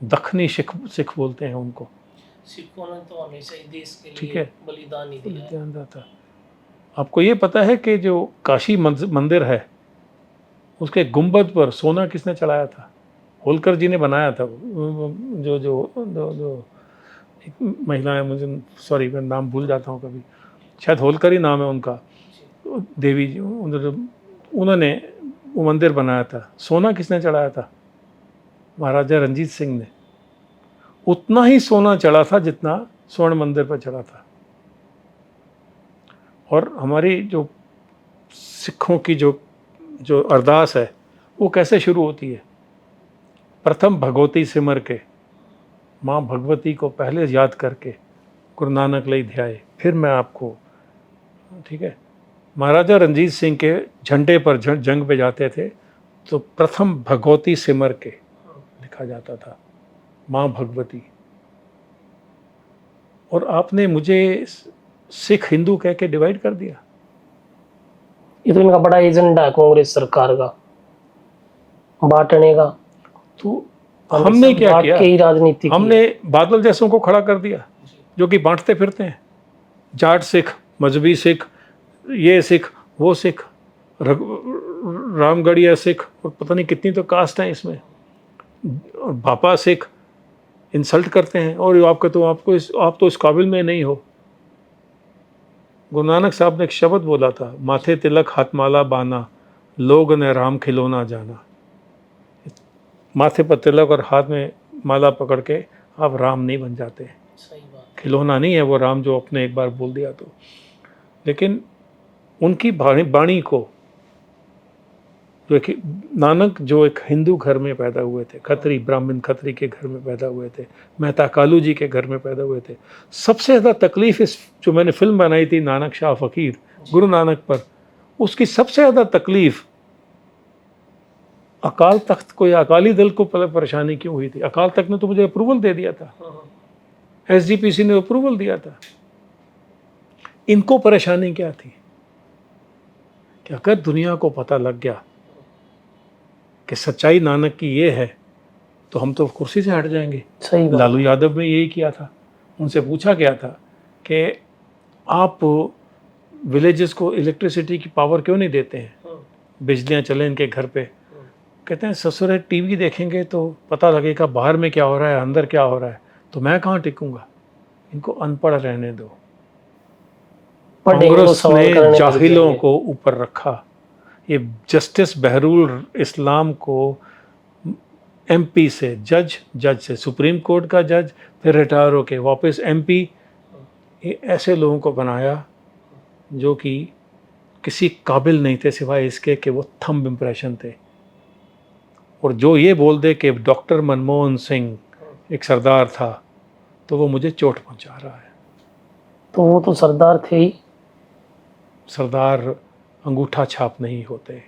दखनी सिख बोलते हैं उनको। सिखों ने तो हमेशा ही देश के ठीक लिए है, बलिदान ही दिया है। बलिदान दाता। आपको ये पता है कि जो काशी मंदिर है उसके गुंबद पर सोना किसने चढ़ाया था? होलकर जी ने बनाया था। जो जो जो, जो एक महिला है, मुझे सॉरी मैं नाम भूल जाता हूँ कभी, शायद होलकर ही नाम है उनका, देवी जी, उन्होंने वो मंदिर बनाया था। सोना किसने चढ़ाया था? महाराजा रंजीत सिंह ने। उतना ही सोना चढ़ा था जितना स्वर्ण मंदिर पर चढ़ा था। और हमारी जो सिखों की जो अरदास है वो कैसे शुरू होती है? प्रथम भगवती सिमर के, माँ भगवती को पहले याद करके गुरु नानक लई ध्याए फिर मैं आपको। ठीक है, महाराजा रंजीत सिंह के झंडे पर जंग पे जाते थे तो प्रथम भगवती सिमर के लिखा जाता था, माँ भगवती। और आपने मुझे सिख हिंदू कह के डिवाइड कर दिया। ये तो इनका बड़ा एजेंडा है कांग्रेस सरकार का, बांटने का। तो हमने क्या किया? ही राजनीति हमने बादल जैसों को खड़ा कर दिया जो कि बांटते फिरते हैं। जाट सिख, मजहबी सिख, ये सिख, वो सिख, रामगढ़िया सिख, और पता नहीं कितनी तो कास्ट हैं इसमें। और बापा सिख इंसल्ट करते हैं और आप तो इस काबिल में नहीं हो। गुरु नानक साहब ने एक शब्द बोला था, माथे तिलक हाथमाला बाना, लोग ने राम खिलौना जाना। माथे पर तिलक और हाथ में माला पकड़ के आप राम नहीं बन जाते। सही बात। खिलौना नहीं है वो राम जो अपने एक बार बोल दिया तो। लेकिन उनकी बाणी को, जो नानक जो एक हिंदू घर में पैदा हुए थे, खत्री ब्राह्मण खत्री के घर में पैदा हुए थे, मेहता कालू जी के घर में पैदा हुए थे। सबसे ज़्यादा तकलीफ़ इस जो मैंने फिल्म बनाई थी नानक शाह फ़कीर गुरु नानक पर, उसकी सबसे ज़्यादा तकलीफ़ अकाल तख्त को या अकाली दल को परेशानी क्यों हुई थी? अकाल तख्त ने तो मुझे अप्रूवल दे दिया था, SGPC ने अप्रूवल दिया था। इनको परेशानी क्या थी? कि अगर दुनिया को पता लग गया कि सच्चाई नानक की ये है तो हम तो कुर्सी से हट जाएंगे। सही बात। लालू यादव ने यही किया था। उनसे पूछा गया था कि आप विलेजेस को इलेक्ट्रिसिटी की पावर क्यों नहीं देते हैं, बिजलियां चले इनके घर पे। कहते हैं ससुर टीवी देखेंगे तो पता लगेगा बाहर में क्या हो रहा है, अंदर क्या हो रहा है, तो मैं कहाँ टिकूंगा, इनको अनपढ़ रहने दो। पढ़ेंगे तो कांग्रेस सवाल ने करने लग जाहिलों जाएंगे। को ऊपर रखा। ये जस्टिस बहरूल इस्लाम को एमपी से जज से सुप्रीम कोर्ट का जज, फिर रिटायर होके वापस एमपी, ये ऐसे लोगों को बनाया जो कि किसी काबिल नहीं थे सिवाय इसके कि वो थंब इम्प्रेशन थे। और जो ये बोल दे कि डॉक्टर मनमोहन सिंह एक सरदार था तो वो मुझे चोट पहुंचा रहा है। तो वो तो सरदार थे ही। सरदार अंगूठा छाप नहीं होते।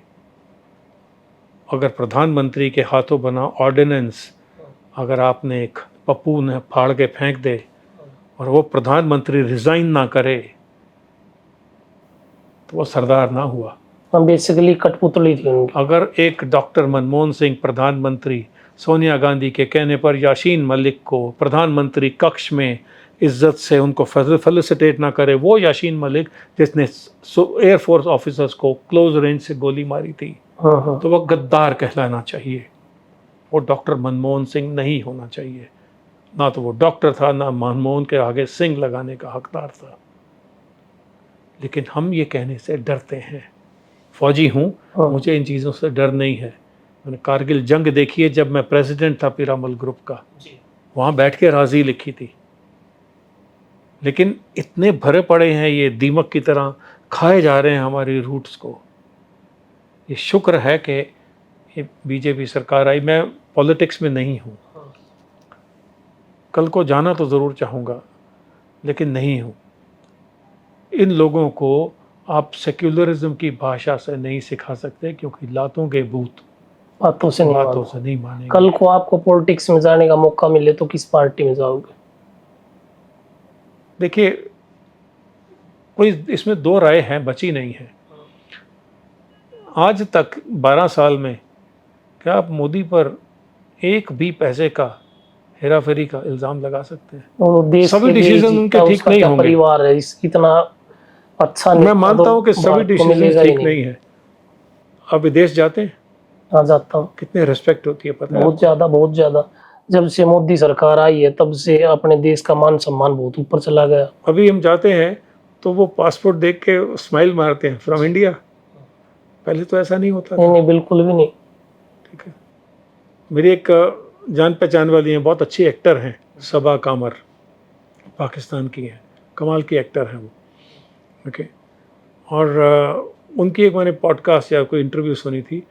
अगर प्रधानमंत्री के हाथों बना ऑर्डिनेंस अगर आपने एक पप्पू ने फाड़ के फेंक दे और वो प्रधानमंत्री रिजाइन ना करे तो वो सरदार ना हुआ। हम बेसिकली कठपुतली थी उनकी। अगर एक डॉक्टर मनमोहन सिंह प्रधानमंत्री सोनिया गांधी के कहने पर यासीन मलिक को प्रधानमंत्री कक्ष में इज्जत से उनको फेलिसिटेट ना करे, वो यासीन मलिक जिसने एयरफोर्स ऑफिसर्स को क्लोज रेंज से गोली मारी थी, हाँ। तो वह गद्दार कहलाना चाहिए। वो डॉक्टर मनमोहन सिंह नहीं होना चाहिए। ना तो वो डॉक्टर था, ना मनमोहन के आगे सिंह लगाने का हकदार था। लेकिन हम ये कहने से डरते हैं। फौजी हूँ, मुझे इन चीज़ों से डर नहीं है। मैंने कारगिल जंग देखी है जब मैं प्रेसिडेंट था पीरामल ग्रुप का, वहाँ बैठ के राजी लिखी थी। लेकिन इतने भरे पड़े हैं ये दीमक की तरह, खाए जा रहे हैं हमारी रूट्स को। ये शुक्र है कि ये बीजेपी सरकार आई। मैं पॉलिटिक्स में नहीं हूँ, कल को जाना तो ज़रूर चाहूँगा लेकिन नहीं हूँ। इन लोगों को आप सेक्युलरिज्म की भाषा से नहीं सिखा सकते क्योंकि लातों के भूत बातों से नहीं मानेंगे। कल को आपको पॉलिटिक्स में जाने का मौका मिले तो किस पार्टी में जाओगे? देखिए, कोई इसमें दो राय हैं, बची नहीं है। आज तक 12 साल में क्या आप मोदी पर एक भी पैसे का हेरा फेरी का इल्जाम लगा सकते हैं? वो देश सभी के लिए डिसीजन जीता, उनके ठीक उसका नहीं क्या होंगे। परिवार है इतना अच्छा मैं नेता मानता तो हूं कि सभी भारत को डिसीजन मिलेगा ही ठीक नहीं है। आप विदेश जाते हैं, आ जाता हूँ। कितने रिस्पेक्ट होती है पता है? बहुत ज्यादा। जब से मोदी सरकार आई है तब से अपने देश का मान सम्मान बहुत ऊपर चला गया। अभी हम जाते हैं तो वो पासपोर्ट देख के स्माइल मारते हैं, फ्रॉम इंडिया। पहले तो ऐसा नहीं होता था। नहीं, बिल्कुल भी नहीं। ठीक है। मेरी एक जान पहचान वाली हैं, बहुत अच्छी एक्टर हैं, सबा कामर, पाकिस्तान की हैं, कमाल की एक्टर हैं वो। ओके। और उनकी एक मैंने पॉडकास्ट या कोई इंटरव्यू सुनी थी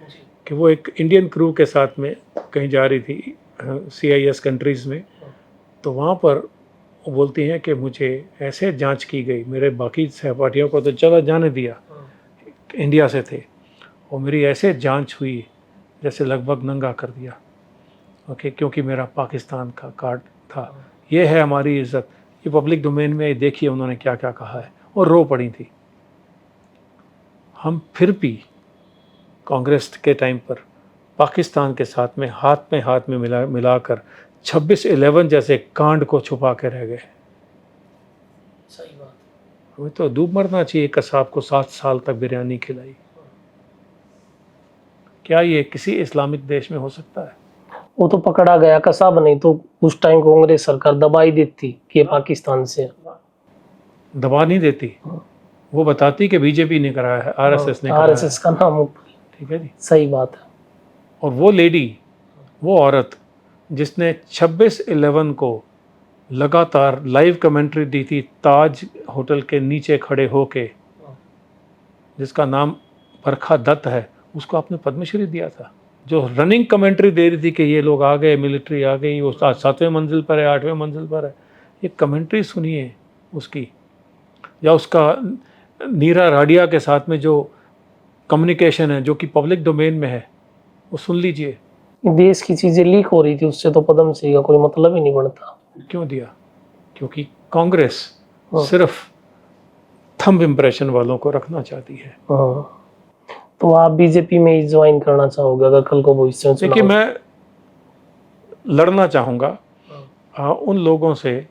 कि वो एक इंडियन क्रू के साथ में कहीं जा रही थी CIS कंट्रीज़ में। तो वहाँ पर वो बोलती हैं कि मुझे ऐसे जांच की गई, मेरे बाकी सहपाठियों को तो चला जाने दिया, इंडिया से थे, और मेरी ऐसे जांच हुई जैसे लगभग नंगा कर दिया। ओके, क्योंकि मेरा पाकिस्तान का कार्ड था। ये है हमारी इज़्ज़त। ये पब्लिक डोमेन में देखिए उन्होंने क्या क्या कहा है, और रो पड़ी थी। हम फिर भी कांग्रेस के टाइम पर पाकिस्तान के साथ में हाथ में मिलाकर 26/11 जैसे कांड को छुपा के रह गए। सही बात। हमें तो डूब मरना चाहिए कसाब को 7 साल तक बिरयानी खिलाई। क्या ये किसी इस्लामिक देश में हो सकता है? वो तो पकड़ा गया कसाब, नहीं तो उस टाइम कांग्रेस सरकार दबाई देती कि ये पाकिस्तान से। दबा नहीं देती, वो बताती कि बीजेपी ने कराया है, RSS ने कराया RSS का नाम ऊपर। ठीक है जी। सही बात है। और वो लेडी, वो औरत जिसने 26/11 को लगातार लाइव कमेंट्री दी थी ताज होटल के नीचे खड़े होके, जिसका नाम बरखा दत्त है, उसको आपने पद्मश्री दिया था। जो रनिंग कमेंट्री दे रही थी कि ये लोग आ गए, मिलिट्री आ गई, वो 7वें मंजिल पर है, 8वें मंजिल पर है। ये कमेंट्री सुनिए उसकी, या उसका नीरा राडिया के साथ में जो कम्युनिकेशन है जो कि पब्लिक डोमेन में है, वो सुन लीजिए। देश की चीजें लीक हो रही थी, उससे तो पद्मश्री का कोई मतलब ही नहीं बनता। क्यों दिया? क्योंकि कांग्रेस सिर्फ थंब इम्प्रेशन वालों को रखना चाहती है। तो आप बीजेपी में ही ज्वाइन करना चाहोगे अगर कल को भविष्य में देखिए, चुनाव? मैं लड़ना चाहूँगा उन लोगों से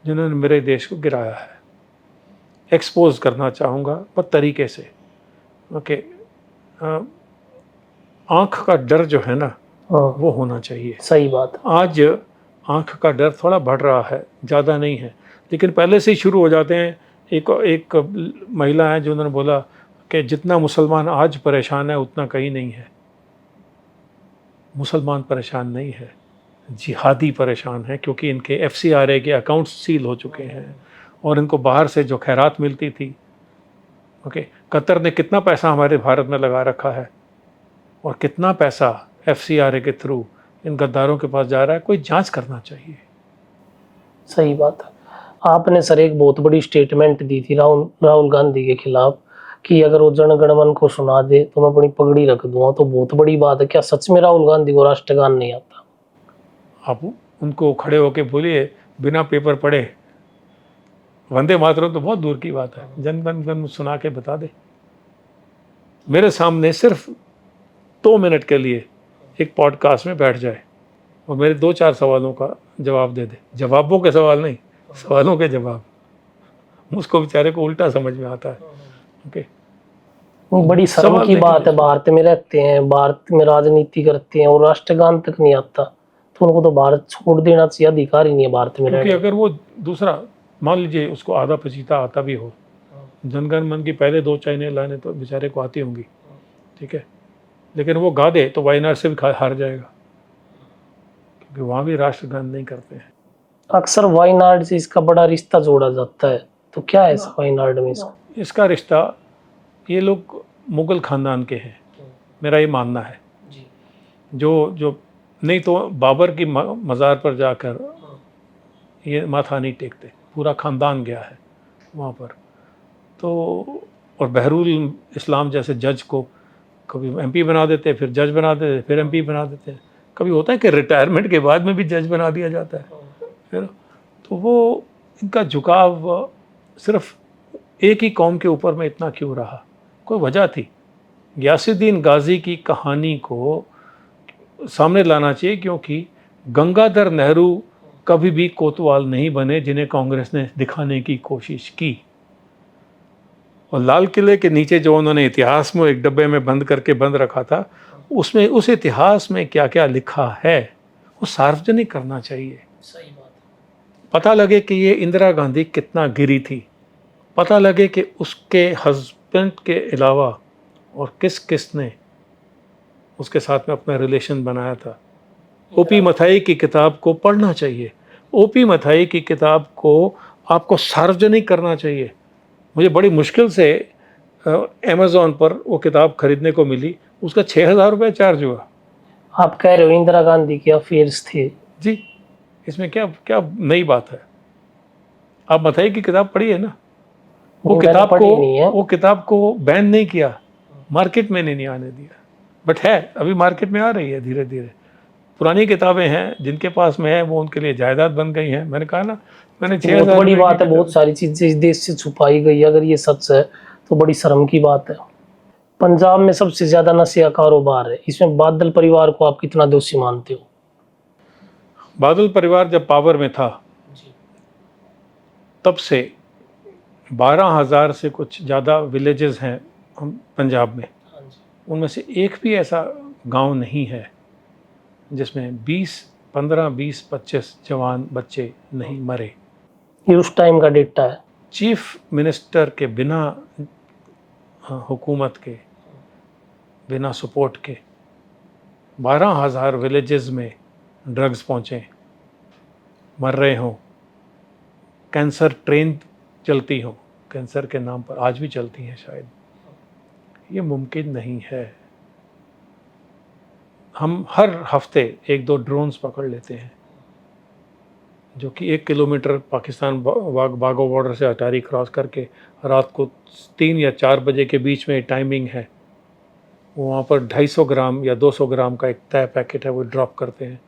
जिन्होंने मेरे देश को गिराया है, एक्सपोज करना चाहूँगा पर तरीके से। ओके, आँख का डर जो है ना, हाँ, वो होना चाहिए। सही बात है। आज आँख का डर थोड़ा बढ़ रहा है, ज़्यादा नहीं है, लेकिन पहले से ही शुरू हो जाते हैं। एक महिला है जो उन्होंने बोला कि जितना मुसलमान आज परेशान है उतना कहीं नहीं है। मुसलमान परेशान नहीं है, जिहादी परेशान है, क्योंकि इनके FCRA के अकाउंट्स सील हो चुके हैं और इनको बाहर से जो खैरात मिलती थी। ओके, कतर ने कितना पैसा हमारे भारत में लगा रखा है और कितना पैसा FCRA के थ्रू इन गद्दारों के पास जा रहा है, कोई जांच करना चाहिए। सही बात है। आपने सर एक बहुत बड़ी स्टेटमेंट दी थी राहुल गांधी के खिलाफ कि अगर वो जनगण मन को सुना दे तो मैं अपनी पगड़ी रख दूंगा, तो बहुत बड़ी बात है। क्या सच में राहुल गांधी को राष्ट्रगान नहीं आता? आप उनको खड़े होके बोलिए बिना पेपर पढ़े वंदे मातरम, तो बहुत दूर की बात है, जन गण मन सुना के बता दे। मेरे सामने सिर्फ 2 मिनट के लिए एक पॉडकास्ट में बैठ जाए और मेरे 2-4 सवालों का जवाब दे दे। जवाबों के सवाल नहीं, सवालों के जवाब। मुझको बेचारे को उल्टा समझ में आता है। ओके, बड़ी शर्म सवाल की देखिए, बात है, भारत में रहते हैं, भारत में राजनीति करते हैं और राष्ट्रगान तक नहीं आता, तो उनको तो भारत छोड़ देना चाहिए, अधिकार ही नहीं है भारत में क्योंकि रहने। अगर वो दूसरा मान लीजिए उसको आधा पचीता आता भी हो, जनगण मन की पहले 2 चाइने लाने तो बेचारे को आती होंगी, ठीक है, लेकिन वो गा दे तो वायनाड से भी हार जाएगा, क्योंकि वहाँ भी राष्ट्रगान नहीं करते हैं। अक्सर वायनाड से इसका बड़ा रिश्ता जोड़ा जाता है, तो क्या है ऐसा वायनाड में इसका? इसका रिश्ता, ये लोग मुगल खानदान के हैं, मेरा ये मानना है। जो नहीं तो बाबर की मज़ार पर जाकर ये माथा नहीं टेकते, पूरा ख़ानदान गया है वहाँ पर। तो और बहरुल इस्लाम जैसे जज को कभी MP बना देते, फिर जज बना देते, फिर MP बना देते। कभी होता है कि रिटायरमेंट के बाद में भी जज बना दिया जाता है, फिर तो वो इनका झुकाव सिर्फ एक ही कौम के ऊपर में इतना क्यों रहा? कोई वजह थी। गियासुद्दीन गाजी की कहानी को सामने लाना चाहिए, क्योंकि गंगाधर नेहरू कभी भी कोतवाल नहीं बने जिन्हें कांग्रेस ने दिखाने की कोशिश की। और लाल किले के नीचे जो उन्होंने इतिहास में एक डब्बे में बंद करके बंद रखा था, उसमें उस इतिहास में क्या क्या लिखा है वो सार्वजनिक करना चाहिए। सही बात। पता लगे कि ये इंदिरा गांधी कितना गिरी थी, पता लगे कि उसके हस्बैंड के अलावा और किस किस ने उसके साथ में अपना रिलेशन बनाया था। OP मथाई की किताब को पढ़ना चाहिए। OP मथाई की किताब को आपको सार्वजनिक करना चाहिए। मुझे बड़ी मुश्किल से अमेज़ॉन पर वो किताब खरीदने को मिली, उसका 6,000 रुपये चार्ज हुआ। आप कह रहे हो इंदिरा गांधी के अफेयर्स थे? जी, इसमें क्या क्या नई बात है? आप मथाई की किताब पढ़ी है ना? वो किताब को बैन नहीं किया, मार्केट में नहीं आने दिया, बट है अभी मार्केट में आ रही है धीरे धीरे। पुरानी किताबें हैं, जिनके पास में है वो उनके लिए जायदाद बन गई हैं। मैंने कहा ना, मैंने 6,000 बहुत बड़ी बात है, बहुत सारी चीजें इस देश से छुपाई गई है, अगर ये सच है तो बड़ी शर्म की बात है। पंजाब में सबसे ज्यादा नशे का कारोबार है, इसमें बादल परिवार को आप कितना दोषी मानते हो? बादल परिवार जब पावर में था तब से 12,000 से कुछ ज़्यादा विलेजेस हैं पंजाब में, उनमें से एक भी ऐसा गांव नहीं है जिसमें 15, 20, 25 जवान बच्चे नहीं मरे। ये उस टाइम का डेटा है। चीफ मिनिस्टर के बिना, हुकूमत के बिना सपोर्ट के 12,000 विलेजेस में ड्रग्स पहुँचे, मर रहे हों, कैंसर ट्रेन चलती हो, कैंसर के नाम पर आज भी चलती हैं शायद। ये मुमकिन नहीं है। हम हर हफ्ते 1-2 ड्रोन्स पकड़ लेते हैं जो कि 1 किलोमीटर पाकिस्तान बागो बॉर्डर से अटारी क्रॉस करके रात को 3 या 4 बजे के बीच में टाइमिंग है, वहाँ पर 250 ग्राम या 200 ग्राम का एक तय पैकेट है, वो ड्रॉप करते हैं।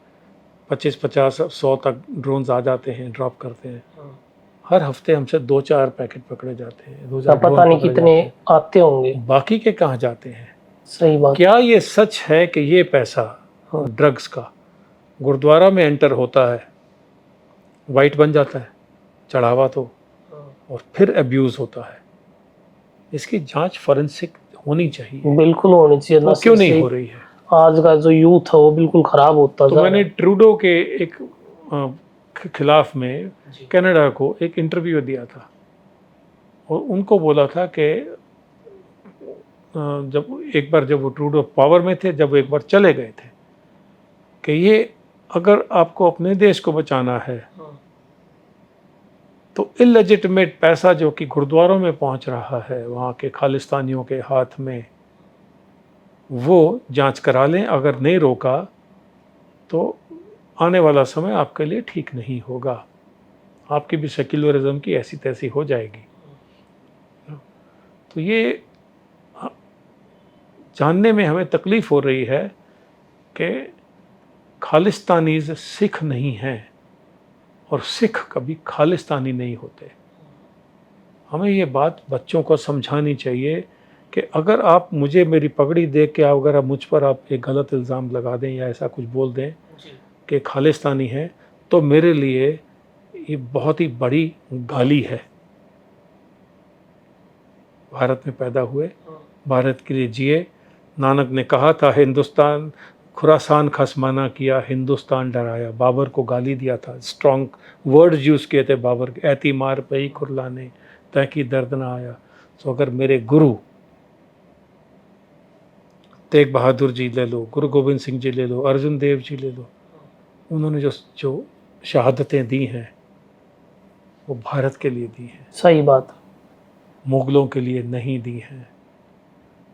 25, 50, 100 तक ड्रोन्स आ जाते हैं, ड्रॉप करते हैं। हर हफ्ते हमसे 2-4 पैकेट पकड़े जाते हैं। पता नहीं कितने आते होंगे। बाकी के कहाँ जाते हैं? सही बात। क्या ये सच है कि ये पैसा ड्रग्स का गुरुद्वारा में एंटर होता है, वाइट बन जाता है चढ़ावा तो, और फिर अब्यूज़ होता है? इसकी जांच फॉरेंसिक होनी चाहिए। बिल्कुल होनी चाहिए। वो नशे क्यों नहीं से हो रही है? आज का जो यूथ है वो बिल्कुल खराब होता तो जा मैंने रहा है। ट्रूडो के एक खिलाफ में कनाडा को एक इंटरव्यू दिया था और उनको बोला था कि जब वो ट्रूडो पावर में थे, जब वो एक बार चले गए थे, कि ये अगर आपको अपने देश को बचाना है तो इलेजिटिमेट पैसा जो कि गुरुद्वारों में पहुंच रहा है वहाँ के खालिस्तानियों के हाथ में, वो जांच करा लें। अगर नहीं रोका तो आने वाला समय आपके लिए ठीक नहीं होगा, आपकी भी सेक्युलरिज्म की ऐसी तैसी हो जाएगी। तो ये जानने में हमें तकलीफ़ हो रही है कि खालिस्तानीज़ सिख नहीं हैं और सिख कभी खालिस्तानी नहीं होते। हमें ये बात बच्चों को समझानी चाहिए कि अगर आप मुझे मेरी पगड़ी देख के अगर आप मुझ पर आप एक गलत इल्ज़ाम लगा दें या ऐसा कुछ बोल दें कि खालिस्तानी है, तो मेरे लिए ये बहुत ही बड़ी गाली है। भारत में पैदा हुए, भारत के लिए जिए। नानक ने कहा था, हिंदुस्तान खुरासान खसमाना किया, हिंदुस्तान डराया। बाबर को गाली दिया था, स्ट्रॉन्ग वर्ड्स यूज़ किए थे बाबर के, ऐती मार पई खुरलाने तैकी दर्द ना आया। तो अगर मेरे गुरु तेग बहादुर जी ले लो, गुरु गोविंद सिंह जी ले लो, अर्जुन देव जी ले लो, उन्होंने जो शहादतें दी हैं वो भारत के लिए दी हैं, सही बात। मुग़लों के लिए नहीं दी हैं।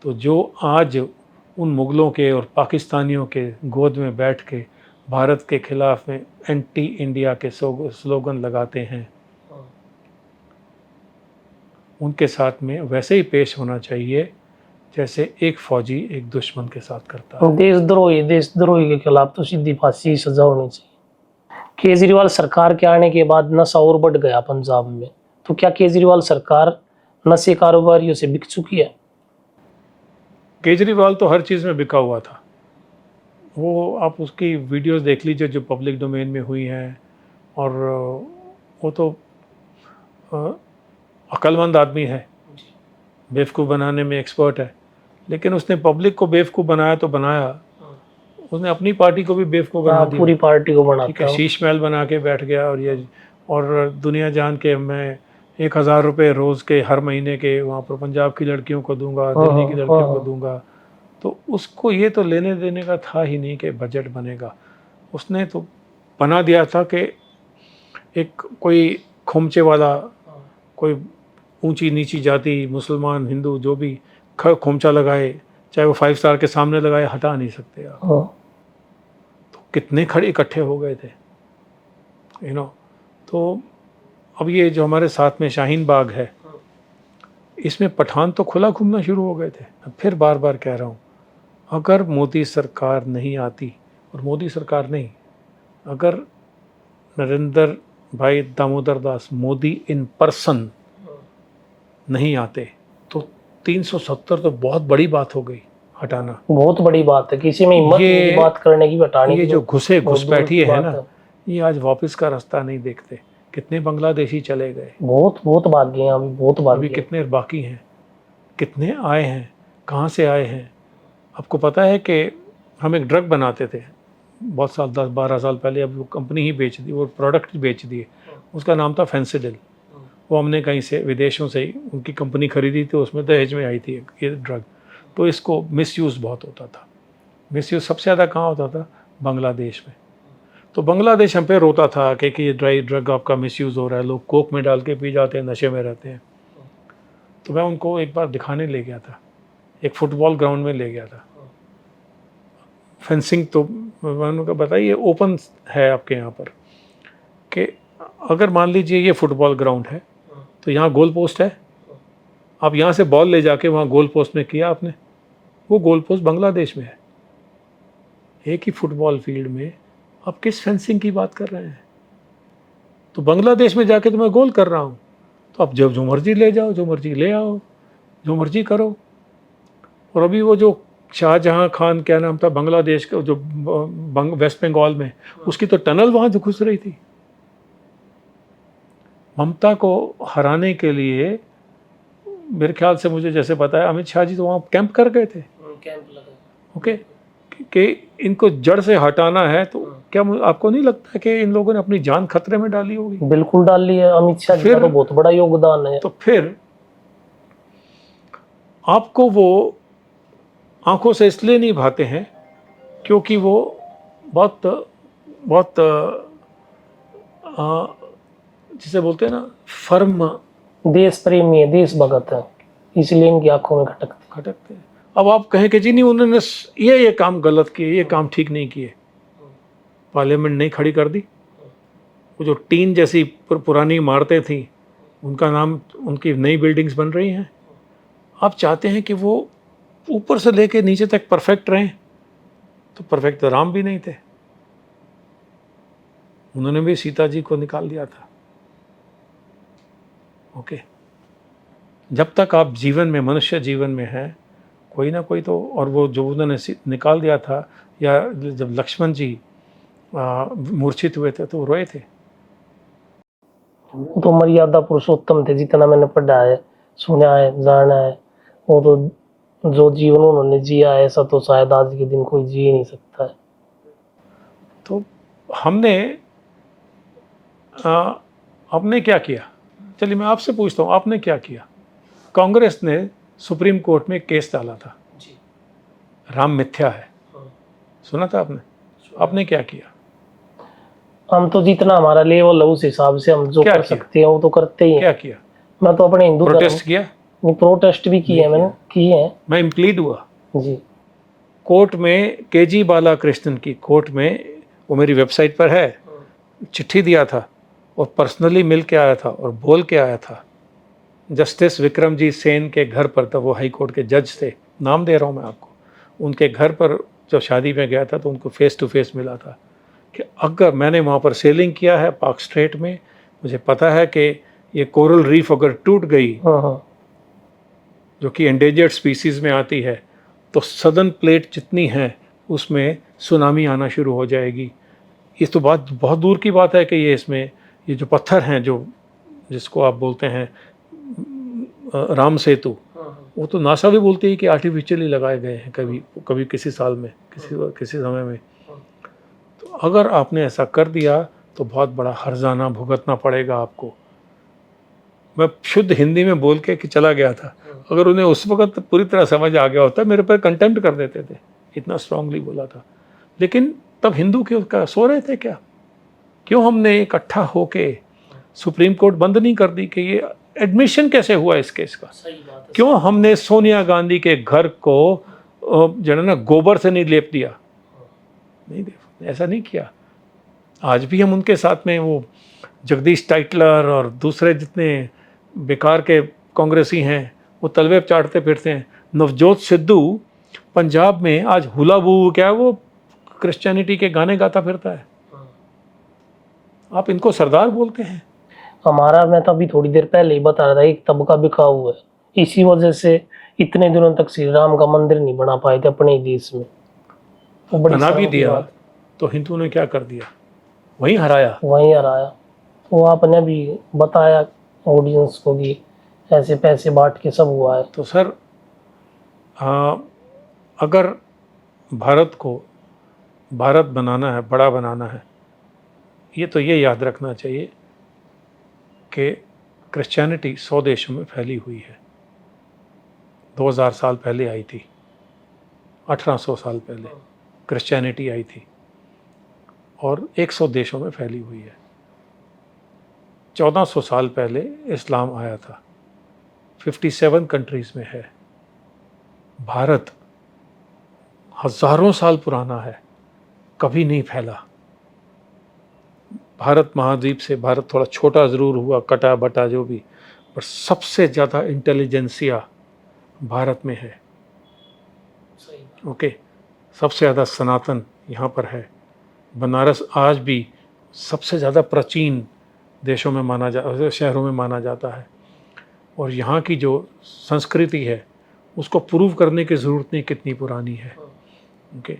तो जो आज उन मुग़लों के और पाकिस्तानियों के गोद में बैठ के भारत के खिलाफ में एंटी इंडिया के स्लोगन लगाते हैं, उनके साथ में वैसे ही पेश होना चाहिए जैसे एक फौजी एक दुश्मन के साथ करता है। देशद्रोही के खिलाफ तो सीधी फांसी की सजा होनी चाहिए। केजरीवाल सरकार के आने के बाद नशा और बढ़ गया पंजाब में, तो क्या केजरीवाल सरकार नशे कारोबारियों से बिक चुकी है? केजरीवाल तो हर चीज़ में बिका हुआ था। वो आप उसकी वीडियोस देख लीजिए जो पब्लिक डोमेन में हुई हैं, और वो तो अक्लमंद आदमी है, बेवकूफ़ बनाने में एक्सपर्ट है, लेकिन उसने पब्लिक को बेवकूफ़ बनाया तो बनाया, उसने अपनी पार्टी को भी बेवकूफ़ बना दिया। पूरी पार्टी को ठीक है, बनाता है। शीश महल बना के बैठ गया, और दुनिया जान के मैं 1000 रुपये रोज़ के हर महीने के वहाँ पर पंजाब की लड़कियों को दूंगा, दिल्ली की लड़कियों को दूंगा। तो उसको ये तो लेने देने का था ही नहीं कि बजट बनेगा। उसने तो बना दिया था कि एक कोई खोमचे वाला, कोई ऊंची नीची जाति, मुसलमान हिंदू जो भी खोमचा लगाए, चाहे वो 5 स्टार के सामने लगाए, हटा नहीं सकते आप। तो कितने खड़े इकट्ठे हो गए थे, तो अब ये जो हमारे साथ में शाहीन बाग है, इसमें पठान तो खुला घूमना शुरू हो गए थे। फिर बार बार कह रहा हूँ, अगर मोदी सरकार नहीं आती, और मोदी सरकार नहीं, अगर नरेंद्र भाई दामोदर दास मोदी इन पर्सन नहीं आते, तो 370 तो बहुत बड़ी बात हो गई हटाना। बहुत बड़ी बात है, किसी में हिम्मत नहीं है बात करने की, हटाने की। ये जो घुसपैठी है ना, ये आज वापस का रास्ता नहीं देखते। कितने बांग्लादेशी चले गए, बहुत भाग गए हैं, अभी कितने बाकी हैं, कितने आए हैं, कहाँ से आए हैं। आपको पता है कि हम एक ड्रग बनाते थे बहुत साल, 10-12 साल पहले, अब वो कंपनी ही बेच दी, वो प्रोडक्ट बेच दिए। उसका नाम था फेंसिडिल। वो हमने कहीं से विदेशों से ही उनकी कंपनी खरीदी थी, उसमें दहेज में आई थी ये ड्रग। तो इसको मिसयूज़ बहुत होता था। मिसयूज़ सबसे ज़्यादा कहाँ होता था? बांग्लादेश में। तो बांग्लादेश हम पे रोता था कि ये ड्राई ड्रग आपका मिसयूज़ हो रहा है, लोग कोक में डाल के पी जाते हैं, नशे में रहते हैं। तो मैं उनको एक बार दिखाने ले गया था, एक फुटबॉल ग्राउंड में ले गया था। फेंसिंग तो मैंने उनको बताइए ओपन है आपके यहाँ पर, कि अगर मान लीजिए ये फुटबॉल ग्राउंड है, तो यहाँ गोल पोस्ट है, आप यहाँ से बॉल ले जाके वहाँ गोल पोस्ट में किया आपने, वो गोल पोस्ट बांग्लादेश में है। एक ही फुटबॉल फील्ड में आप किस फेंसिंग की बात कर रहे हैं? तो बांग्लादेश में जाके तो मैं गोल कर रहा हूँ, तो आप जब जो मर्जी ले जाओ, जो मर्जी ले आओ, जो मर्जी करो। और अभी वो जो शाहजहां खान क्या नाम था, बांग्लादेश का जो वेस्ट बंगाल में, उसकी तो टनल वहां घुस रही थी। ममता को हराने के लिए मेरे ख्याल से, मुझे जैसे बताया, अमित शाह जी तो वहाँ कैंप कर गए थे। कैंप लगा। ओके, कि इनको जड़ से हटाना है। तो क्या आपको नहीं लगता है कि इन लोगों ने अपनी जान खतरे में डाली होगी? बिल्कुल डाल ली है, अमित शाह जी का तो बहुत बड़ा योगदान है। तो फिर आपको वो आंखों से इसलिए नहीं भाते हैं क्योंकि वो बहुत बहुत जिसे बोलते हैं ना, फर्म, देश प्रेमी है, देश भगत है, इसलिए इनकी आंखों में खटकते हैं। अब आप कहें कि जी नहीं, उन्होंने ये काम गलत किए, ये काम ठीक नहीं किए, पार्लियामेंट नहीं खड़ी कर दी। वो जो टीन जैसी पुरानी इमारतें थी, उनका नाम, उनकी नई बिल्डिंग्स बन रही हैं। आप चाहते हैं कि वो ऊपर से लेके नीचे तक परफेक्ट रहें, तो परफेक्ट तो राम भी नहीं थे। उन्होंने भी सीता जी को निकाल दिया था। ओके, जब तक आप जीवन में, मनुष्य जीवन में हैं, कोई ना कोई तो, और वो जो उन्होंने निकाल दिया था, या जब लक्ष्मण जी मूर्छित हुए थे तो वो रोए थे। वो तो मर्यादा पुरुषोत्तम थे, जितना मैंने पढ़ा है, सुना है, जाना है। वो तो जो जीवन उन्होंने जिया है, ऐसा तो शायद आज के दिन कोई जी नहीं सकता है। तो आपने क्या किया? चलिए मैं आपसे पूछता हूँ, आपने क्या किया? कांग्रेस ने सुप्रीम कोर्ट में केस डाला था, राम मिथ्या है, सुना था आपने? आपने क्या किया? हम तो जितना हमारा लेवल है उस हिसाब से हम जो कर सकते हैं वो तो करते ही हैं। क्या किया? मैं तो अपने हिंदू प्रोटेस्ट किया? नहीं, प्रोटेस्ट भी किए मैंने, किए हैं। मैं इम्प्लीड हुआ जी। कोर्ट में, केजी बालाकृष्णन की कोर्ट में, वो मेरी वेबसाइट पर है, चिट्ठी दिया था और पर्सनली मिल के आया था और बोल के आया था। जस्टिस विक्रमजीत सेन के घर पर, तब वो हाई कोर्ट के जज थे, नाम दे रहा हूँ मैं आपको, उनके घर पर जब शादी में गया था तो उनको फेस टू फेस मिला था कि अगर मैंने वहाँ पर सेलिंग किया है पाक स्ट्रेट में, मुझे पता है कि ये कोरल रीफ अगर टूट गई, जो कि एंडेंजर्ड स्पीसीज़ में आती है, तो सदर्न प्लेट जितनी है उसमें सुनामी आना शुरू हो जाएगी। ये तो बात बहुत दूर की बात है कि ये जो पत्थर हैं, जो जिसको आप बोलते हैं राम सेतु, वो तो नासा भी बोलती है कि आर्टिफिशियली लगाए गए हैं कभी किसी साल में, किसी समय में। तो अगर आपने ऐसा कर दिया तो बहुत बड़ा हर्जाना भुगतना पड़ेगा आपको। मैं शुद्ध हिंदी में बोल के कि चला गया था, अगर उन्हें उस वक्त पूरी तरह समझ आ गया होता मेरे पर कंटेम्प्ट कर देते थे, इतना स्ट्रांगली बोला था। लेकिन तब हिंदू क्यों सो रहे थे क्या? क्यों हमने इकट्ठा होके सुप्रीम कोर्ट बंद नहीं कर दी कि ये एडमिशन कैसे हुआ इस केस का? क्यों हमने सोनिया गांधी के घर को जो है ना गोबर से नहीं लेप दिया? नहीं, ऐसा नहीं किया। आज भी हम उनके साथ में, वो जगदीश टाइटलर और दूसरे जितने बेकार के कांग्रेसी हैं, वो तलवे चाटते फिरते हैं। नवजोत सिद्धू पंजाब में आज हुला बू, क्या वो क्रिश्चियनिटी के गाने गाता फिरता है। आप इनको सरदार बोलते हैं। हमारा, मैं तो अभी थोड़ी देर पहले ही बता रहा था, एक तबका बिका हुआ है। इसी वजह से इतने दिनों तक श्री राम का मंदिर नहीं बना पाए थे अपने ही देश में। बना भी दिया तो हिंदुओं ने क्या कर दिया? वहीं हराया। तो आपने भी बताया ऑडियंस को कि ऐसे पैसे बांट के सब हुआ है। तो सर, अगर भारत को भारत बनाना है, बड़ा बनाना है, ये याद रखना चाहिए कि क्रिश्चियनिटी 100 देशों में फैली हुई है। 2000 साल पहले आई थी, 1800 साल पहले क्रिश्चियनिटी आई थी, और 100 देशों में फैली हुई है। 1400 साल पहले इस्लाम आया था, 57 कंट्रीज़ में है। भारत हज़ारों साल पुराना है, कभी नहीं फैला। भारत महाद्वीप से भारत थोड़ा छोटा ज़रूर हुआ, कटा बटा जो भी, पर सबसे ज़्यादा इंटेलिजेंसिया भारत में है। ओके, सबसे ज़्यादा सनातन यहाँ पर है। बनारस आज भी सबसे ज़्यादा प्राचीन देशों में शहरों में माना जाता है। और यहाँ की जो संस्कृति है उसको प्रूव करने की ज़रूरत नहीं कितनी पुरानी है। ओके,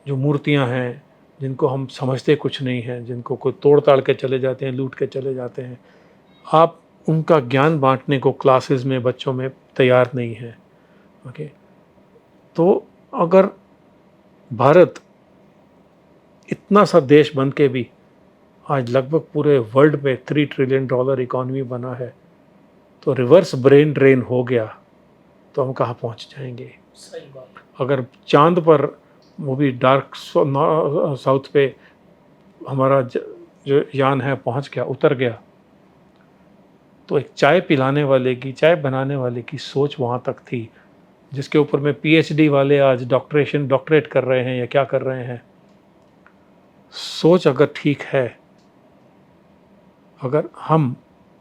जो मूर्तियां हैं जिनको हम समझते कुछ नहीं हैं, जिनको कोई तोड़ ताड़ के चले जाते हैं, लूट के चले जाते हैं, आप उनका ज्ञान बांटने को क्लासेस में बच्चों में तैयार नहीं है। ओके, तो अगर भारत इतना सा देश बन के भी आज लगभग पूरे वर्ल्ड में $3 ट्रिलियन इकॉनमी बना है, तो रिवर्स ब्रेन ड्रेन हो गया तो हम कहाँ पहुँच जाएंगे। सही बात। अगर चांद पर, वो भी डार्क साउथ पे हमारा जो यान है पहुँच गया, उतर गया, तो एक चाय पिलाने वाले की, चाय बनाने वाले की सोच वहाँ तक थी, जिसके ऊपर में PhD वाले आज डॉक्टरेट कर रहे हैं या क्या कर रहे हैं। सोच अगर ठीक है, अगर हम,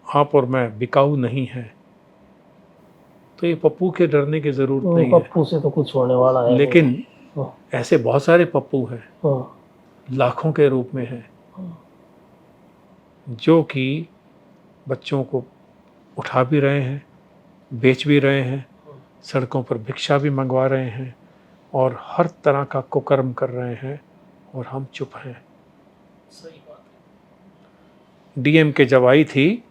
आप और मैं बिकाऊ नहीं है, तो ये पप्पू के डरने की ज़रूरत नहीं है। पप्पू से तो कुछ होने वाला है लेकिन नहीं। ऐसे बहुत सारे पप्पू हैं, हाँ, लाखों के रूप में हैं, जो कि बच्चों को उठा भी रहे हैं, बेच भी रहे हैं, सड़कों पर भिक्षा भी मंगवा रहे हैं और हर तरह का कुकर्म कर रहे हैं, और हम चुप हैं। सही बात। DM के जब आई थी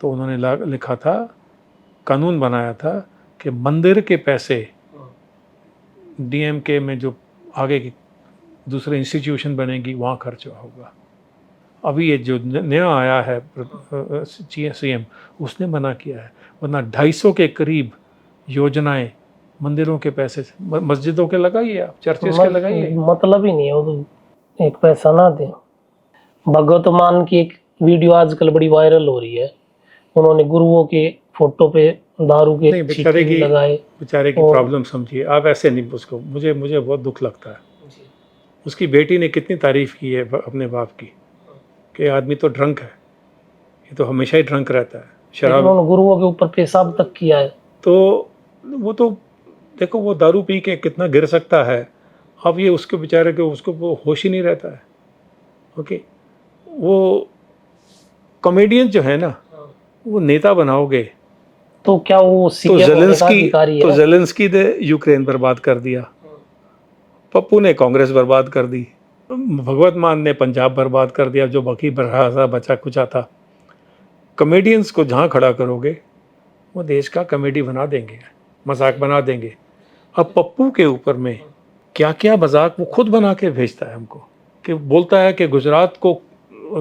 तो उन्होंने लिखा था, कानून बनाया था कि मंदिर के पैसे DMK में जो आगे की दूसरे इंस्टीट्यूशन बनेगी वहाँ खर्च होगा। अभी ये जो नया आया है CM, उसने मना किया है, वरना 250 के करीब योजनाएं मंदिरों के पैसे से, मस्जिदों के लगाइए, आप चर्चेस के लगाइए, मतलब ही नहीं है, वो तो एक पैसा ना दे। भगवत मान की एक वीडियो आजकल बड़ी वायरल हो रही है, उन्होंने गुरुओं के फोटो पे दारू के नहीं, बेचारे की लगाए। प्रॉब्लम समझिए आप, ऐसे नहीं उसको, मुझे बहुत दुख लगता है। उसकी बेटी ने कितनी तारीफ की है अपने बाप की, कि आदमी तो ड्रंक है, ये तो हमेशा ही ड्रंक रहता है, शराब। उन्होंने गुरुओं के ऊपर पेशाब तक किया है। तो वो तो देखो, वो दारू पी के कितना गिर सकता है। अब ये उसके बेचारे के, उसको वो होश ही नहीं रहता है। ओके, वो कॉमेडियन जो है ना, वो नेता बनाओगे तो क्या वो तो ज़ेलेंस्की ने यूक्रेन बर्बाद कर दिया, पप्पू ने कांग्रेस बर्बाद कर दी, भगवत मान ने पंजाब बर्बाद कर दिया, जो बाकी बचा कुचा था। कॉमेडियंस को जहाँ खड़ा करोगे वो देश का कॉमेडी बना देंगे, मजाक बना देंगे। अब पप्पू के ऊपर में क्या क्या मजाक वो खुद बना के भेजता है हमको, कि बोलता है कि गुजरात को